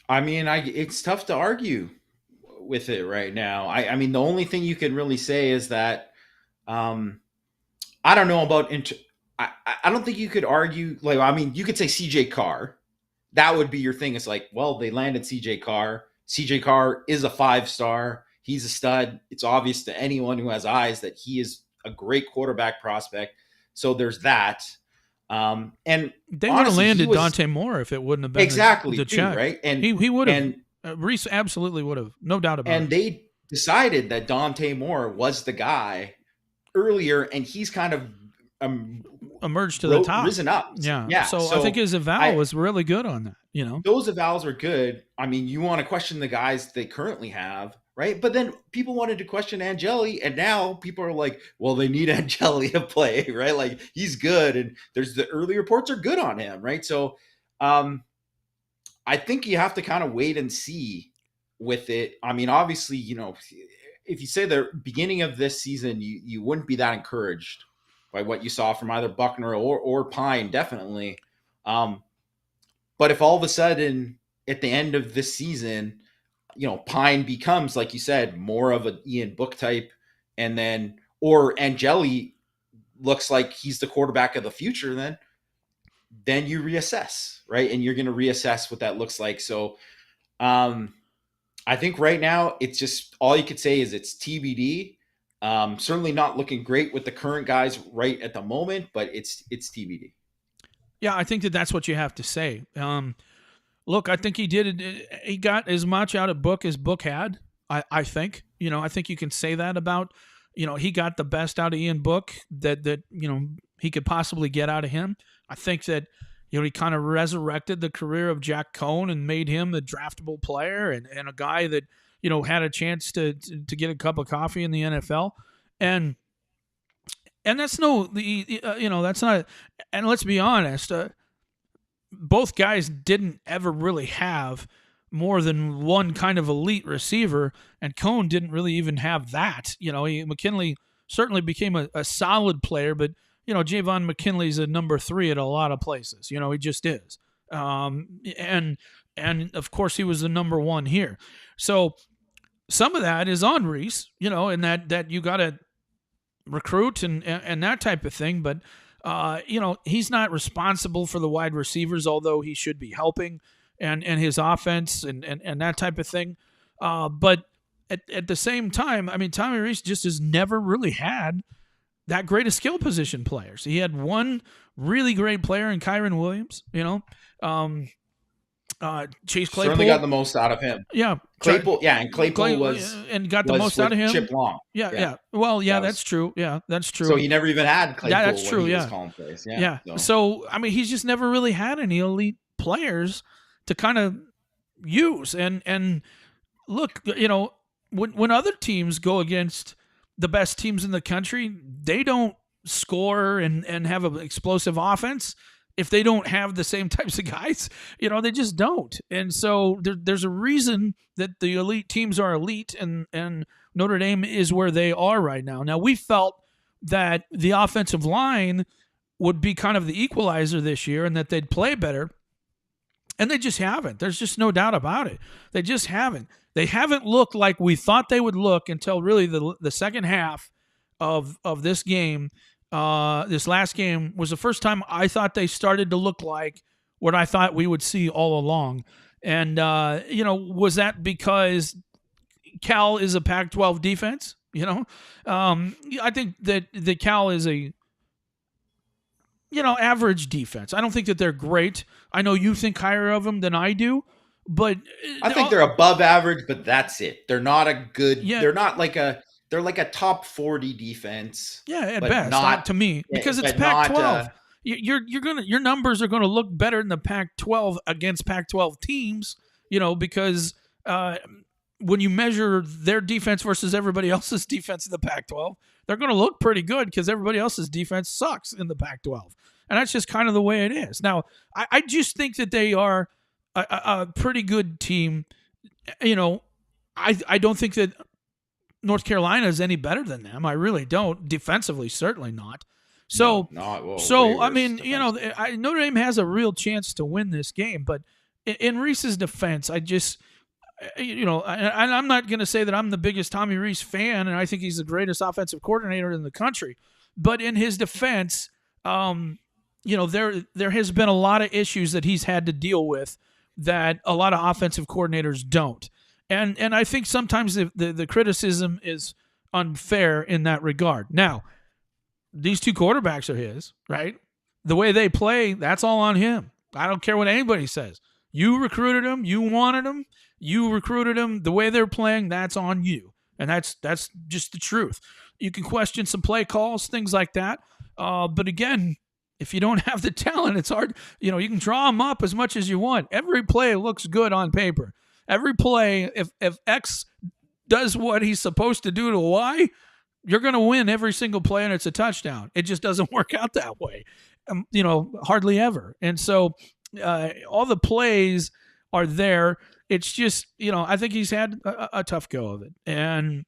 I mean, it's tough to argue with it right now. I mean, the only thing you can really say is that I don't know about I don't think you could argue, like, I mean, you could say CJ Carr. That would be your thing. It's like, well, they landed CJ Carr. CJ Carr is a 5-star. He's a stud. It's obvious to anyone who has eyes that he is a great quarterback prospect. So there's that. And they would have landed Dante Moore if it wouldn't have been exactly the check. Right? And he would have. Reese absolutely would have, no doubt about it. And they decided that Dante Moore was the guy earlier, and he's kind of emerged to the top, risen up. Yeah. So I think his eval was really good on that. Those evals are good. I mean, you want to question the guys they currently have, right? But then people wanted to question Angeli, and now people are like, well, they need Angeli to play, right? Like, he's good, and there's the early reports are good on him, right? So I think you have to kind of wait and see with it. I mean, obviously, if you say the beginning of this season, you wouldn't be that encouraged by what you saw from either Buckner or Pine, definitely. But if all of a sudden at the end of this season, Pine becomes, like you said, more of an Ian Book type, and then, or Angeli looks like he's the quarterback of the future, then you reassess, right? And you're going to reassess what that looks like. So I think right now it's just, all you could say is it's TBD. Certainly not looking great with the current guys right at the moment, but it's TBD. Yeah, I think that's what you have to say. Look, I think he did it. He got as much out of Book as Book had. I think. I think you can say that about. He got the best out of Ian Book that he could possibly get out of him. I think that he kind of resurrected the career of Jack Cohn and made him a draftable player and a guy that had a chance to get a cup of coffee in the NFL, and that's that's not. And let's be honest, both guys didn't ever really have more than one kind of elite receiver, and Cohn didn't really even have that. McKinley certainly became a solid player, but Javon McKinley's a number 3 at a lot of places. He just is, and of course he was the number 1 here. So some of that is on Reese, and that you got to recruit and that type of thing. But, he's not responsible for the wide receivers, although he should be helping and his offense and that type of thing. But at the same time, I mean, Tommy Reese just has never really had that great of skill position players. He had one really great player in Kyron Williams, Chase Claypool certainly got the most out of him. Yeah, Claypool. Yeah, and Claypool was and got the most out of him. Chip Long. Yeah. Well, yeah, that's true. Yeah, that's true. So he never even had Claypool. Yeah, that's true. When he yeah, was calling plays. Yeah. So I mean, he's just never really had any elite players to kind of use. And look, when other teams go against the best teams in the country, they don't score and have an explosive offense if they don't have the same types of guys. They just don't. And so there's a reason that the elite teams are elite, and Notre Dame is where they are right now. Now, we felt that the offensive line would be kind of the equalizer this year and that they'd play better, and they just haven't. There's just no doubt about it. They just haven't. They haven't looked like we thought they would look until really the second half of this game. This last game was the first time I thought they started to look like what I thought we would see all along. And, was that because Cal is a Pac 12 defense? I think that the Cal is a, average defense. I don't think that they're great. I know you think higher of them than I do, but I think they're above average, but that's it. They're not a good. yeah, They're not like a. They're like a top 40 defense, yeah, at but best, not. to me, because it's But not. Pac-12. Your numbers are gonna look better in the Pac-12 against Pac-12 teams, because when you measure their defense versus everybody else's defense in the Pac-12, they're gonna look pretty good because everybody else's defense sucks in the Pac-12, and that's just kind of the way it is. Now, I just think that they are a pretty good team. I don't think that North Carolina is any better than them. I really don't. Defensively, certainly not. So, I mean, Notre Dame has a real chance to win this game. But in Reese's defense, I just, and I'm not going to say that I'm the biggest Tommy Rees fan, and I think he's the greatest offensive coordinator in the country. But in his defense, there has been a lot of issues that he's had to deal with that a lot of offensive coordinators don't. And I think sometimes the criticism is unfair in that regard. Now, these two quarterbacks are his, right? The way they play, that's all on him. I don't care what anybody says. You recruited them. You wanted them. You recruited them. The way they're playing, that's on you. And that's just the truth. You can question some play calls, things like that. But again, if you don't have the talent, it's hard. You can draw them up as much as you want. Every play looks good on paper. Every play, if X does what he's supposed to do to Y, you're going to win every single play and it's a touchdown. It just doesn't work out that way, hardly ever. And so all the plays are there. It's just, I think he's had a tough go of it. And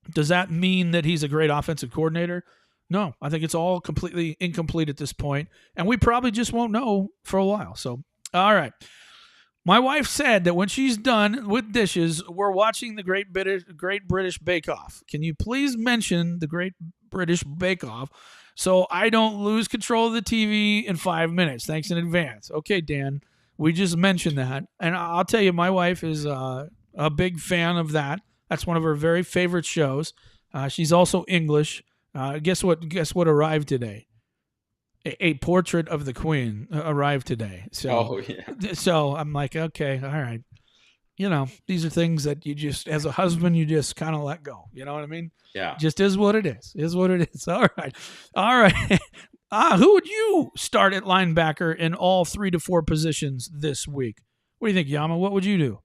does that mean that he's a great offensive coordinator? No, I think it's all completely incomplete at this point, and we probably just won't know for a while. So, all right. My wife said that when she's done with dishes, we're watching the Great British Bake Off. Can you please mention the Great British Bake Off so I don't lose control of the TV in 5 minutes? Thanks in advance. Okay, Dan, we just mentioned that. And I'll tell you, my wife is a big fan of that. That's one of her very favorite shows. She's also English. Guess what arrived today? A portrait of the Queen arrived today. So, so I'm like, okay, all right. These are things that you just, as a husband, you just kind of let go. You know what I mean? Yeah. Just is what it is. Is what it is. All right. All right. Who would you start at linebacker in all 3 to 4 positions this week? What do you think, Yama? What would you do?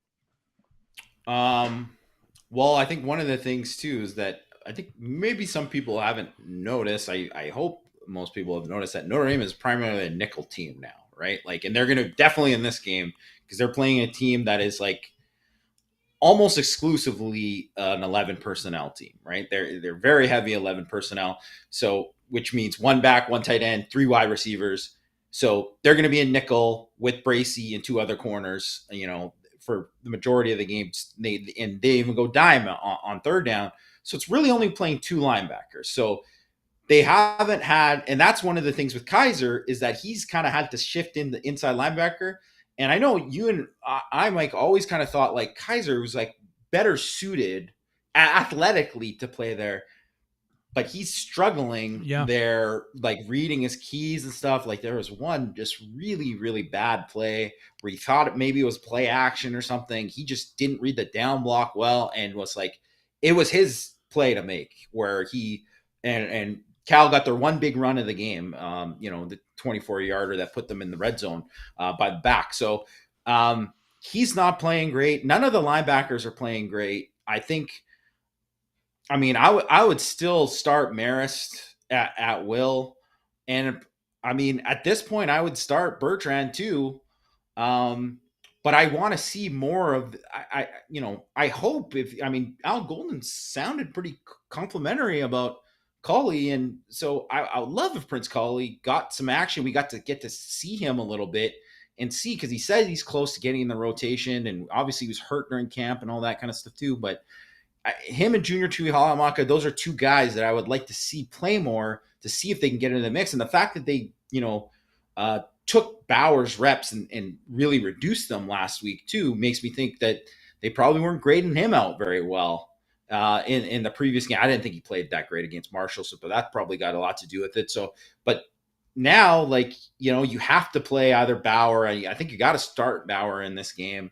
Well, I think one of the things too is that I think maybe some people haven't noticed. I hope most people have noticed that Notre Dame is primarily a nickel team now, right? Like, and they're going to definitely in this game because they're playing a team that is like almost exclusively an 11 personnel team, right? They're very heavy 11 personnel. So, which means 1 back, 1 tight end, 3 wide receivers. So they're going to be a nickel with Bracey and 2 other corners, for the majority of the games. They even go dime on third down. So it's really only playing 2 linebackers. So they haven't had, and that's one of the things with Kaiser is that he's kind of had to shift in the inside linebacker. And I know you and I, Mike, always kind of thought like Kaiser was like better suited athletically to play there, but he's struggling there, like reading his keys and stuff. Like there was one just really, really bad play where he thought maybe it was play action or something. He just didn't read the down block well and was like, it was his play to make where he and Cal got their one big run of the game, the 24-yarder that put them in the red zone by the back. So he's not playing great. None of the linebackers are playing great. I would still start Marist at will. And at this point, I would start Bertrand too. But I want to see more of, I hope Al Golden sounded pretty complimentary about Cauley. And so I would love if Prince Cauley got some action. We got to get to see him a little bit and see, because he said he's close to getting in the rotation. And obviously he was hurt during camp and all that kind of stuff too. But him and Junior Tuihalamaka, those are 2 guys that I would like to see play more to see if they can get into the mix. And the fact that they, took Bauer's reps and really reduced them last week too, makes me think that they probably weren't grading him out very well in the previous game. I didn't think he played that great against Marshall, so but that probably got a lot to do with it. So, but now, like, you have to play either Bauer. I think you got to start Bauer in this game,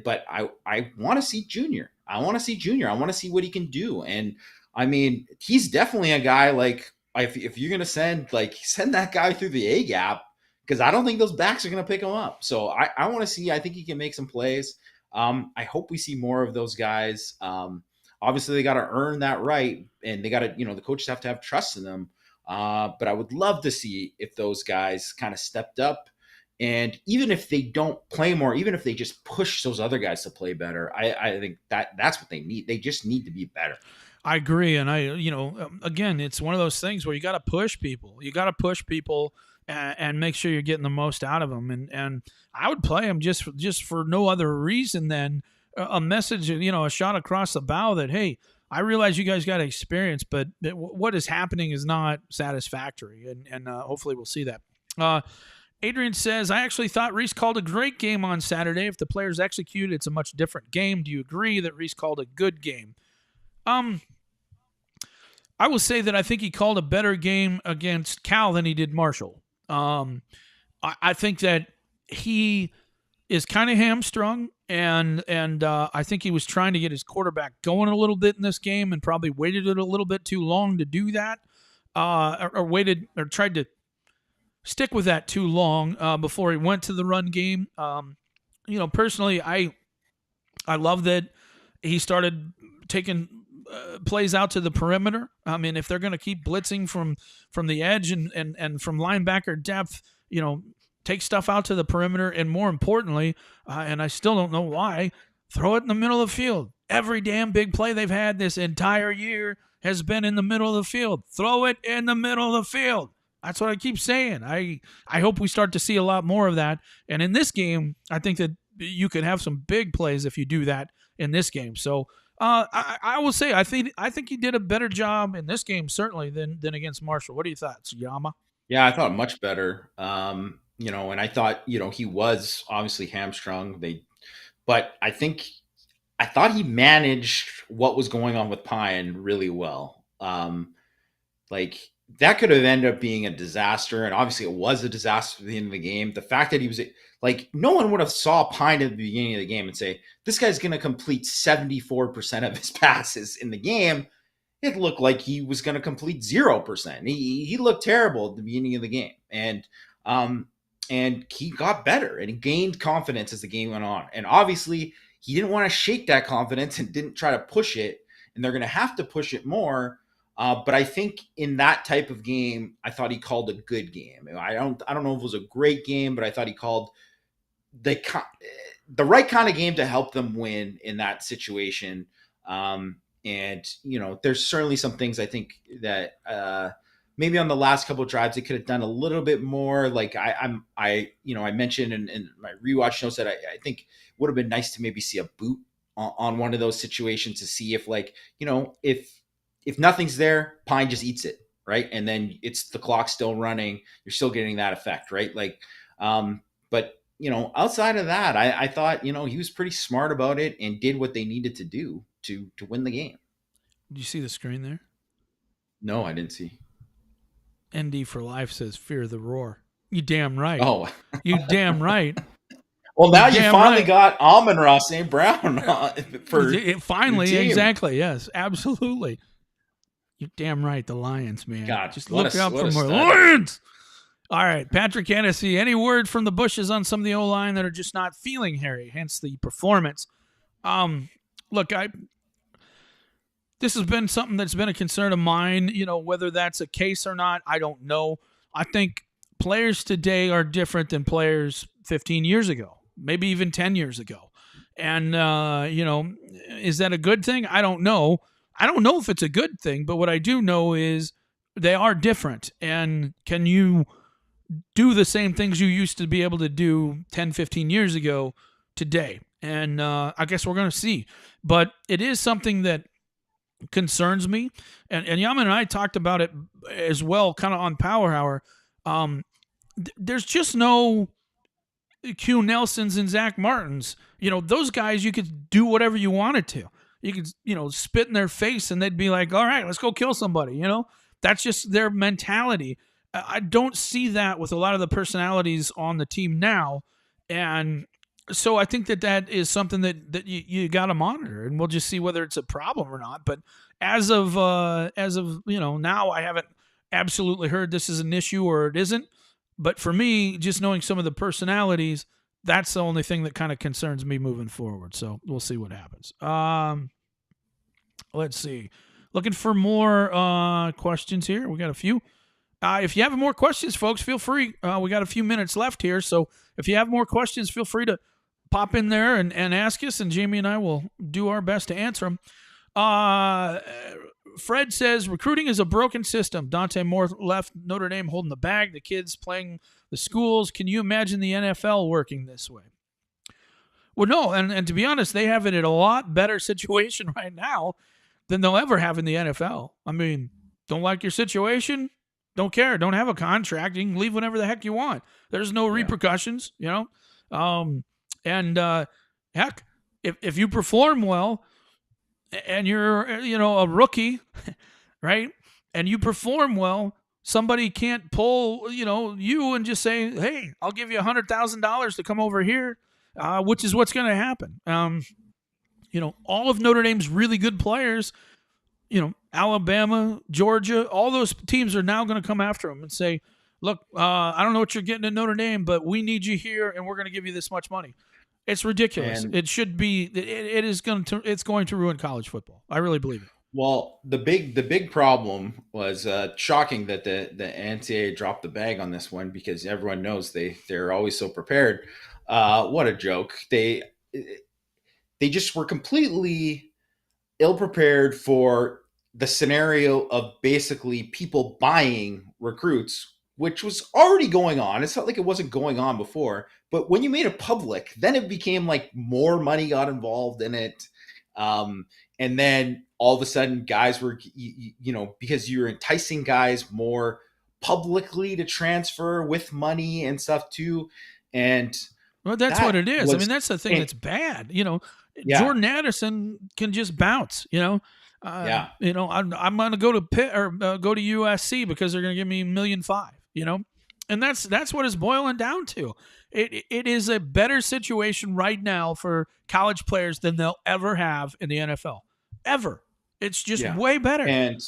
but I want to see Junior. I want to see Junior. I want to see what he can do. And I mean, he's definitely a guy like if you're gonna send that guy through the A gap, because I don't think those backs are gonna pick him up. So I want to see. I think he can make some plays. I hope we see more of those guys. Obviously, they got to earn that right, and they got to, the coaches have to have trust in them. But I would love to see if those guys kind of stepped up. And even if they don't play more, even if they just push those other guys to play better, I think that's what they need. They just need to be better. I agree. And again, it's one of those things where you got to push people. You got to push people and make sure you're getting the most out of them. And I would play them just for no other reason than a message, a shot across the bow that, hey, I realize you guys got experience, but what is happening is not satisfactory. And hopefully we'll see that. Adrian says, I actually thought Reese called a great game on Saturday. If the players execute, it's a much different game. Do you agree that Reese called a good game? I will say that I think he called a better game against Cal than he did Marshall. I think that he is kind of hamstrung, and I think he was trying to get his quarterback going a little bit in this game and probably waited a little bit too long to do that, or tried to stick with that too long before he went to the run game. Personally, I love that he started taking plays out to the perimeter. I mean, if they're going to keep blitzing from the edge and from linebacker depth, take stuff out to the perimeter, and more importantly, and I still don't know why, throw it in the middle of the field. Every damn big play they've had this entire year has been in the middle of the field. Throw it in the middle of the field. That's what I keep saying. I hope we start to see a lot more of that. And in this game, I think that you could have some big plays if you do that in this game. So I will say I think he did a better job in this game certainly than against Marshall. What do you thought, Yama? Yeah, I thought much better. And I thought, he was obviously hamstrung. But I thought he managed what was going on with Pine really well. That could have ended up being a disaster, and obviously it was a disaster at the end of the game. The fact that he was no one would have saw Pine at the beginning of the game and say, this guy's going to complete 74% of his passes in the game. It looked like he was going to complete 0%. He looked terrible at the beginning of the game, and he got better and he gained confidence as the game went on. And obviously he didn't want to shake that confidence and didn't try to push it, and they're going to have to push it more. But I think in that type of game, I thought he called a good game. I don't know if it was a great game, but I thought he called the right kind of game to help them win in that situation. There's certainly some things I think that maybe on the last couple of drives they could have done a little bit more. Like I mentioned in my rewatch notes that I think it would have been nice to maybe see a boot on one of those situations to see if if nothing's there, Pine just eats it, right? And then it's the clock still running. You're still getting that effect, right? But outside of that, I thought, he was pretty smart about it and did what they needed to do to win the game. Did you see the screen there? No, I didn't see. ND for Life says fear the roar. You damn right. Oh, you damn right. Well, now you finally got Amon-Ra St. Brown for finally, exactly. Yes, absolutely. You're damn right. The Lions, man. God, just look out for more Lions. All right, Patrick Hennessy. Any word from the bushes on some of the O-line that are just not feeling Harry? Hence the performance. Look, this has been something that's been a concern of mine. Whether that's a case or not, I don't know. I think players today are different than players 15 years ago, maybe even 10 years ago. And is that a good thing? I don't know. I don't know if it's a good thing, but what I do know is they are different. And can you do the same things you used to be able to do 10, 15 years ago today? And I guess we're going to see. But it is something that concerns me. And Yaman and I talked about it as well, kind of on Power Hour. there's just no Q Nelsons and Zach Martins. Those guys, you could do whatever you wanted to. You could, spit in their face and they'd be like, all right, let's go kill somebody. That's just their mentality. I don't see that with a lot of the personalities on the team now. And so I think that is something that you got to monitor, and we'll just see whether it's a problem or not. But as of now, I haven't absolutely heard this is an issue or it isn't. But for me, just knowing some of the personalities, that's the only thing that kind of concerns me moving forward. So we'll see what happens. Let's see. Looking for more questions here. We got a few. If you have more questions, folks, feel free. We got a few minutes left here. So if you have more questions, feel free to pop in there and ask us, and Jamie and I will do our best to answer them. Fred says, recruiting is a broken system. Dante Moore left Notre Dame holding the bag, the kids playing the schools. Can you imagine the NFL working this way? Well, no, and to be honest, they have it in a lot better situation right now than they'll ever have in the NFL. I mean, don't like your situation? Don't care. Don't have a contract. You can leave whenever the heck you want. There's no repercussions, Heck, if you perform well and you're, a rookie, right, and you perform well, somebody can't pull, you and just say, hey, I'll give you $100,000 to come over here, which is what's going to happen. All of Notre Dame's really good players, Alabama, Georgia, all those teams are now going to come after them and say, look, I don't know what you're getting at Notre Dame, but we need you here and we're going to give you this much money. It's ridiculous. And it should be. It's going to ruin college football. I really believe it. Well, the big problem was shocking that the NCAA dropped the bag on this one, because everyone knows they're always so prepared. What a joke! They just were completely ill prepared for the scenario of basically people buying recruits, which was already going on. It's not like it wasn't going on before, but when you made it public, then it became like more money got involved in it. And then all of a sudden guys were, because you're enticing guys more publicly to transfer with money and stuff too. And well, that's what it is. I mean, that's the thing that's bad. Jordan Addison can just bounce, I'm going to go to Pitt or go to USC because they're going to give me $1.5 million, and that's what it's boiling down to. It is a better situation right now for college players than they'll ever have in the NFL. Ever. It's just way better. And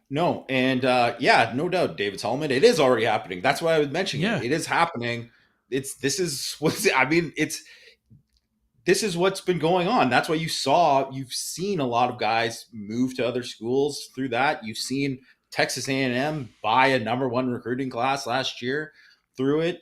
no doubt, David Solomon. It is already happening. That's why I was mentioning it. It is happening. This is what's been going on. That's why you've seen a lot of guys move to other schools through that. You've seen Texas A&M buy a number 1 recruiting class last year through it.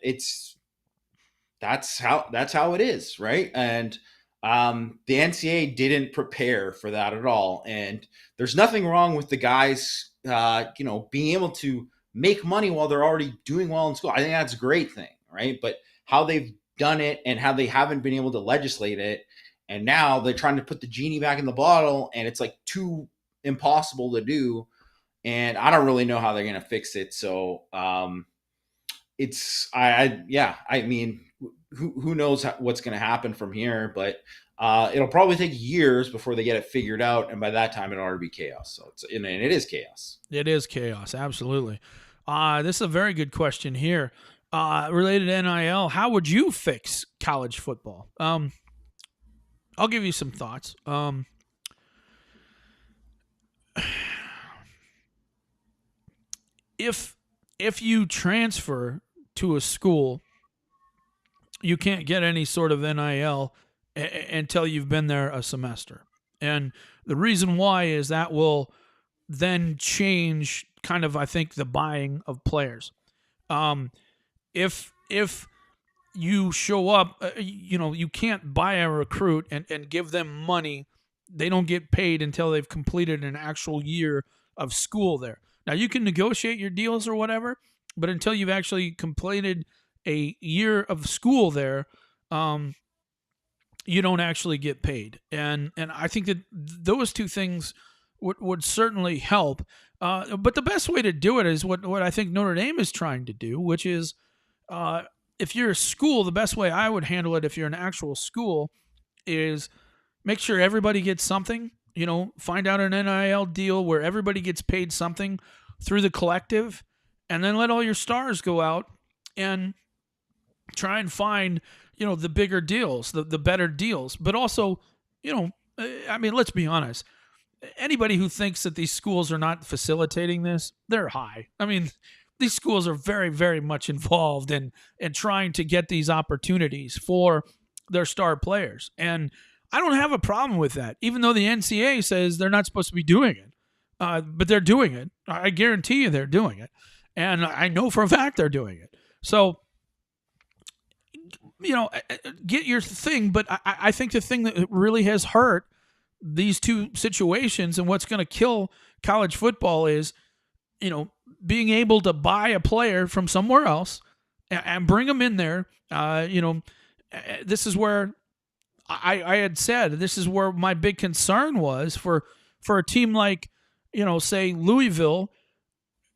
That's how it is, right? And the NCAA didn't prepare for that at all. And there's nothing wrong with the guys, being able to make money while they're already doing well in school. I think that's a great thing, right? But how they've done it and how they haven't been able to legislate it, and now they're trying to put the genie back in the bottle, and it's like too impossible to do, and I don't really know how they're going to fix it. So who knows what's going to happen from here, but it'll probably take years before they get it figured out, and by that time it'll already be chaos. So it is chaos. It is chaos, absolutely. This is a very good question here. Related to NIL, how would you fix college football? I'll give you some thoughts. If you transfer to a school, you can't get any sort of NIL until you've been there a semester. And the reason why is that will then change kind of, I think, the buying of players. If you show up, you can't buy a recruit and give them money. They don't get paid until they've completed an actual year of school there. Now, you can negotiate your deals or whatever, but until you've actually completed a year of school there, you don't actually get paid. And I think that those two things would certainly help. But the best way to do it is what I think Notre Dame is trying to do, which is if you're a school, the best way I would handle it if you're an actual school is make sure everybody gets something. Find out an NIL deal where everybody gets paid something through the collective, and then let all your stars go out and try and find, the bigger deals, the better deals. But also, let's be honest. Anybody who thinks that these schools are not facilitating this, they're high. I mean, these schools are very, very much involved in trying to get these opportunities for their star players. And I don't have a problem with that, even though the NCAA says they're not supposed to be doing it. But they're doing it. I guarantee you they're doing it. And I know for a fact they're doing it. So, get your thing. But I think the thing that really has hurt these two situations and what's going to kill college football is, being able to buy a player from somewhere else and bring them in there. This is where I had said this is where my big concern was for a team like, say Louisville,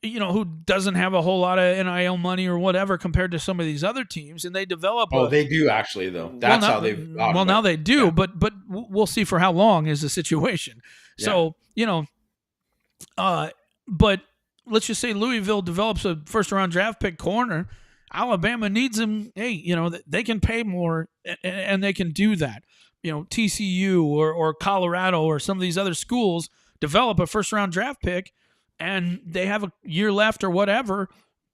who doesn't have a whole lot of NIL money or whatever compared to some of these other teams, and they develop. They do actually, though. That's how they've. Now they do, yeah. but we'll see for how long is the situation. Yeah. So but let's just say Louisville develops a first-round draft pick corner. Alabama needs them. Hey, they can pay more, and they can do that. TCU or Colorado or some of these other schools develop a first-round draft pick, and they have a year left or whatever.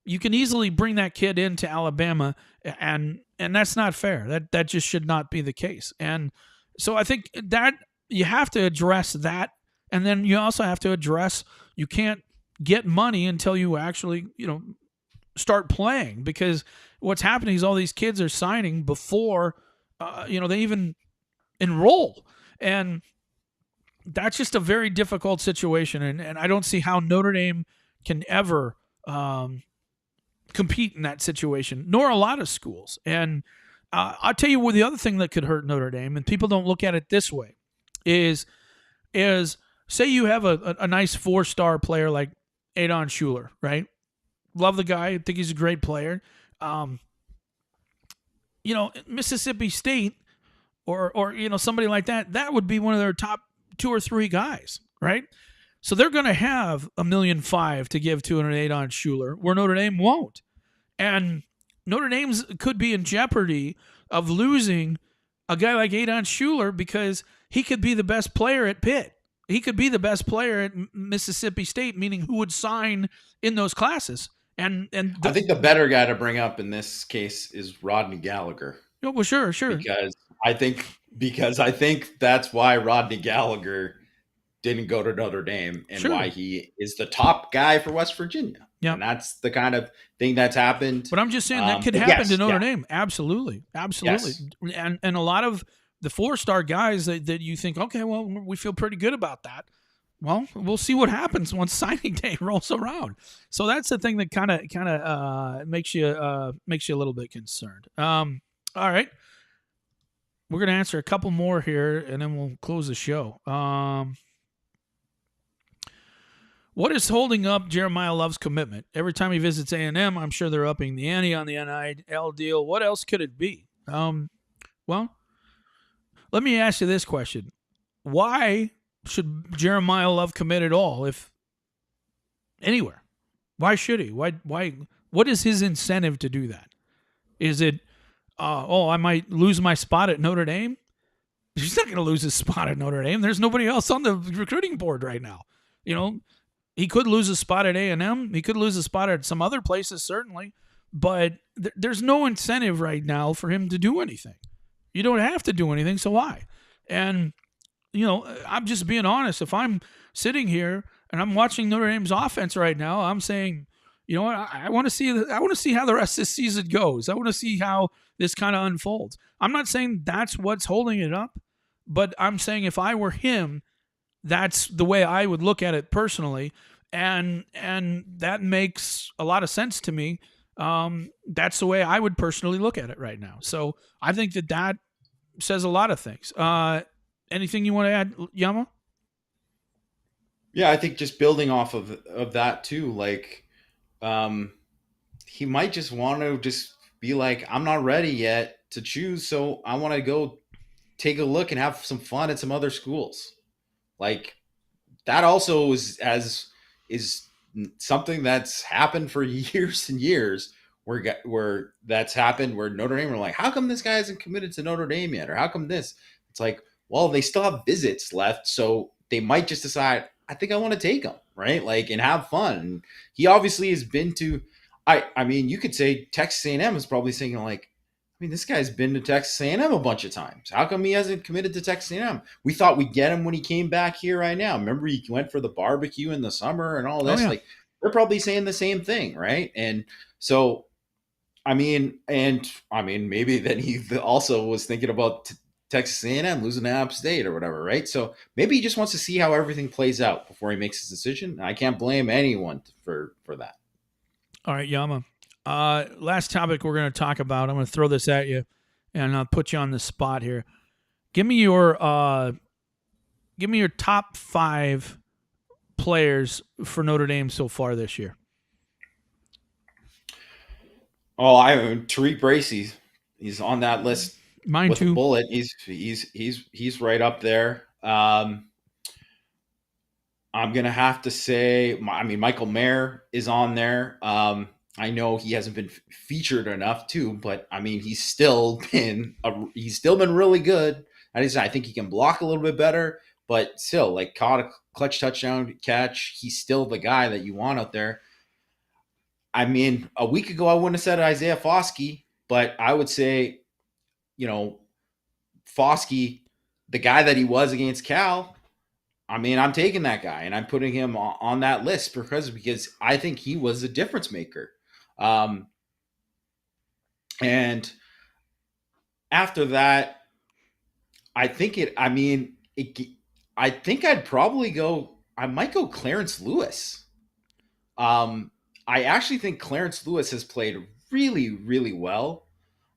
You can easily bring that kid into Alabama, and that's not fair. That just should not be the case. And so I think that you have to address that, and then you also have to address you can't get money until you actually start playing, because what's happening is all these kids are signing before they even enroll, and that's just a very difficult situation, and I don't see how Notre Dame can ever compete in that situation, nor a lot of schools. And I'll tell you what the other thing that could hurt Notre Dame, and people don't look at it this way, is say you have a nice 4-star player like Adon Schuler, right? Love the guy. I think he's a great player. Mississippi State or somebody like that would be one of their top 2 or 3 guys, right? So they're going to have $1.5 million to give to an Adon Schuler, where Notre Dame won't. And Notre Dame could be in jeopardy of losing a guy like Adon Schuler because he could be the best player at Pitt. He could be the best player at Mississippi State, meaning who would sign in those classes. And I think the better guy to bring up in this case is Rodney Gallagher. Oh, well, sure. Because I think that's why Rodney Gallagher didn't go to Notre Dame, and why he is the top guy for West Virginia. Yeah. And that's the kind of thing that's happened. But I'm just saying that could happen to Notre Dame. Absolutely. Yes. And a lot of the 4-star guys that you think, okay, well, we feel pretty good about that. Well, we'll see what happens once signing day rolls around. So that's the thing that kind of makes you a little bit concerned. All right, we're gonna answer a couple more here, and then we'll close the show. What is holding up Jeremiah Love's commitment? Every time he visits A&M, I'm sure they're upping the ante on the NIL deal. What else could it be? Well, let me ask you this question: why should Jeremiah Love commit at all, if anywhere? Why should he? Why? What is his incentive to do that? Is it, I might lose my spot at Notre Dame? He's not going to lose his spot at Notre Dame. There's nobody else on the recruiting board right now. He could lose a spot at A&M. He could lose a spot at some other places, certainly. But there's no incentive right now for him to do anything. You don't have to do anything, so why? And I'm just being honest. If I'm sitting here and I'm watching Notre Dame's offense right now, I'm saying, I want to see how the rest of this season goes. I want to see how this kind of unfolds. I'm not saying that's what's holding it up, but I'm saying if I were him, that's the way I would look at it personally, and that makes a lot of sense to me. That's the way I would personally look at it right now. So I think that says a lot of things. Anything you want to add, Yama? Yeah, I think just building off of that too, like um, he might just want to just be like, I'm not ready yet to choose, so I want to go take a look and have some fun at some other schools. Like that also is something that's happened for years and years. Where that's happened, where Notre Dame are like, how come this guy isn't committed to Notre Dame yet, or how come this? It's like, well, they still have visits left, so they might just decide, I think I want to take him, right? Like, and have fun. And he obviously has been to, I mean, you could say Texas A&M is probably thinking like, I mean, this guy's been to Texas A&M a bunch of times. How come he hasn't committed to Texas A&M? We thought we'd get him when he came back here right now. Remember, he went for the barbecue in the summer and all Oh this. yeah. Like, they're probably saying the same thing, right? And so, I mean, maybe then he also was thinking about Texas A&M losing to App State or whatever, right? So maybe he just wants to see how everything plays out before he makes his decision. I can't blame anyone for that. All right, Yama. Last topic we're going to talk about. I'm going to throw this at you, and I'll put you on the spot here. Give me your top 5 players for Notre Dame so far this year. Oh, Tariq Bracy. He's on that list Mine with a too. bullet. He's right up there. I'm gonna have to say, I mean, Michael Mayer is on there. I know he hasn't been featured enough too, but I mean, he's still been really good. I think he can block a little bit better, but still, like, caught a clutch touchdown catch. He's still the guy that you want out there. I mean, a week ago I wouldn't have said Isaiah Foskey, but I would say, you know, Foskey, the guy that he was against Cal. I mean, I'm taking that guy and I'm putting him on that list because I think he was a difference maker. Um, and after that, I think it. I mean, it. I think I might go Clarence Lewis. Um, I actually think Clarence Lewis has played really, really well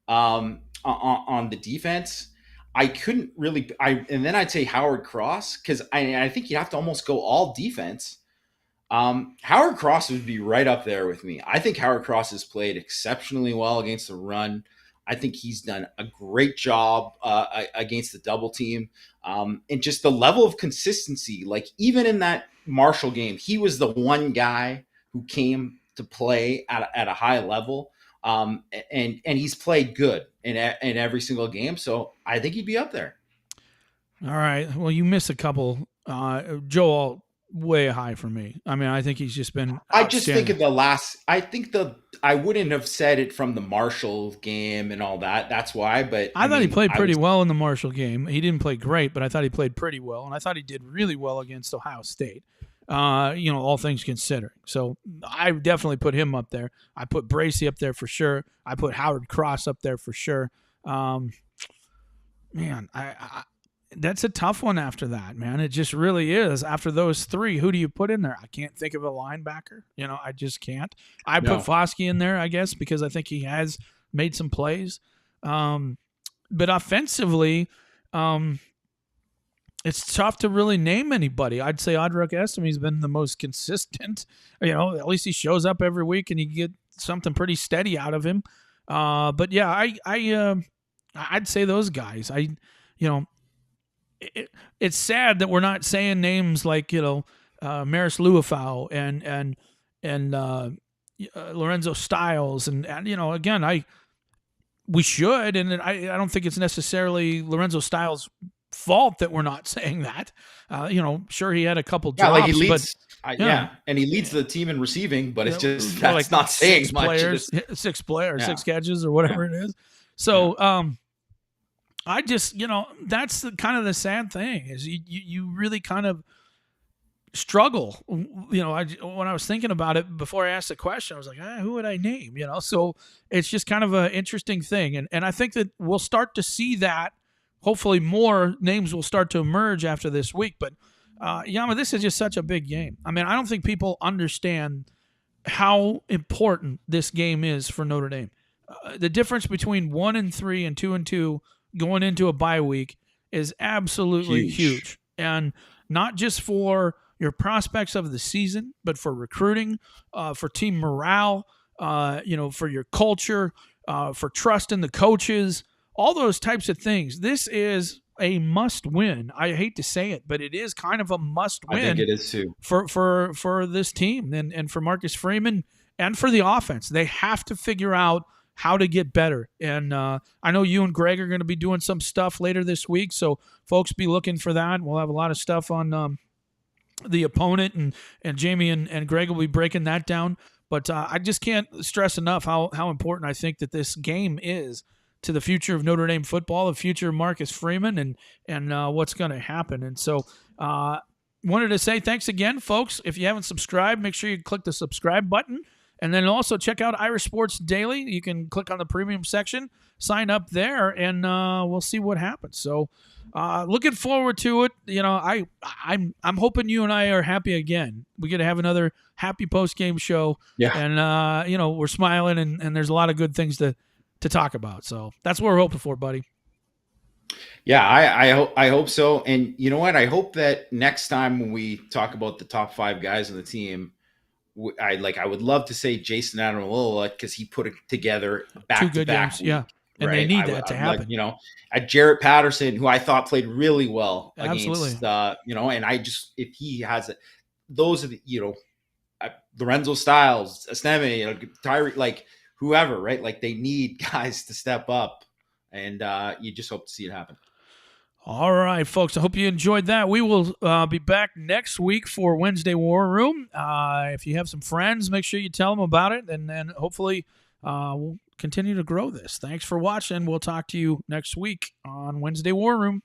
on the defense. I couldn't really. And then I'd say Howard Cross because I think you have to almost go all defense. Howard Cross would be right up there with me. I think Howard Cross has played exceptionally well against the run. I think he's done a great job against the double team. And just the level of consistency, like even in that Marshall game, he was the one guy who came to play at a high level. And he's played good in every single game. So I think he'd be up there. All right. Well, you miss a couple. Joel, way high for me. I mean, I think he's just been I just think outstanding. of the last. I wouldn't have said it from the Marshall game and all that. That's why. But I I thought he mean, played I pretty was. well in the Marshall game. He didn't play great, but I thought he played pretty well, and I thought he did really well against Ohio State. All things considering. So I definitely put him up there. I put Bracy up there for sure. I put Howard Cross up there for sure. Um, man, I that's a tough one after that, man. It just really is. After those 3, who do you put in there? I can't think of a linebacker. I just can't. I put No. Foskey in there, I guess, because I think he has made some plays. But offensively, um, it's tough to really name anybody. I'd say Audric Estime has been the most consistent. At least he shows up every week and you get something pretty steady out of him. But yeah, I'd say those guys. You know, it's sad that we're not saying names like Maris Luafau and Lorenzo Styles and again we should, and I don't think it's necessarily Lorenzo Styles' fault that we're not saying that. Sure he had a couple Yeah, like he drops, but leads. And he leads the team in receiving, but it's just that's like not saying six much. players, six catches or whatever it is. So I just that's kind of the sad thing is you really kind of struggle. When I was thinking about it before I asked the question, I was like, who would I name? So it's just kind of an interesting thing, and I think that we'll start to see that. Hopefully, more names will start to emerge after this week. But Yama, this is just such a big game. I mean, I don't think people understand how important this game is for Notre Dame. The difference between 1-3 and 2-2 going into a bye week is absolutely huge. And not just for your prospects of the season, but for recruiting, for team morale, for your culture, for trust in the coaches, all those types of things. This is a must win. I hate to say it, but it is kind of a must win. I think it is too. For this team and for Marcus Freeman and for the offense. They have to figure out how to get better. And I know you and Greg are going to be doing some stuff later this week, so folks be looking for that. We'll have a lot of stuff on the opponent, and Jamie and Greg will be breaking that down. But I just can't stress enough how important I think that this game is to the future of Notre Dame football, the future of Marcus Freeman, and what's going to happen. And so wanted to say thanks again, folks. If you haven't subscribed, make sure you click the subscribe button. And then also check out Irish Sports Daily. You can click on the premium section, sign up there, and we'll see what happens. So looking forward to it. I'm hoping you and I are happy again. We get to have another happy post-game show. Yeah. And, we're smiling, and there's a lot of good things to talk about. So that's what we're hoping for, buddy. Yeah, I hope so. And you know what? I hope that next time when we talk about the top 5 guys on the team, I would love to say Jason Adamilola because he put it together back to back. Yeah, and right? They need that to happen. At Jarrett Patterson, who I thought played really well Absolutely. against, and I just if he has it, those are the Lorenzo Styles, Esteme, Tyree, whoever, right? They need guys to step up, and you just hope to see it happen. All right, folks. I hope you enjoyed that. We will be back next week for Wednesday War Room. If you have some friends, make sure you tell them about it, and then hopefully we'll continue to grow this. Thanks for watching. We'll talk to you next week on Wednesday War Room.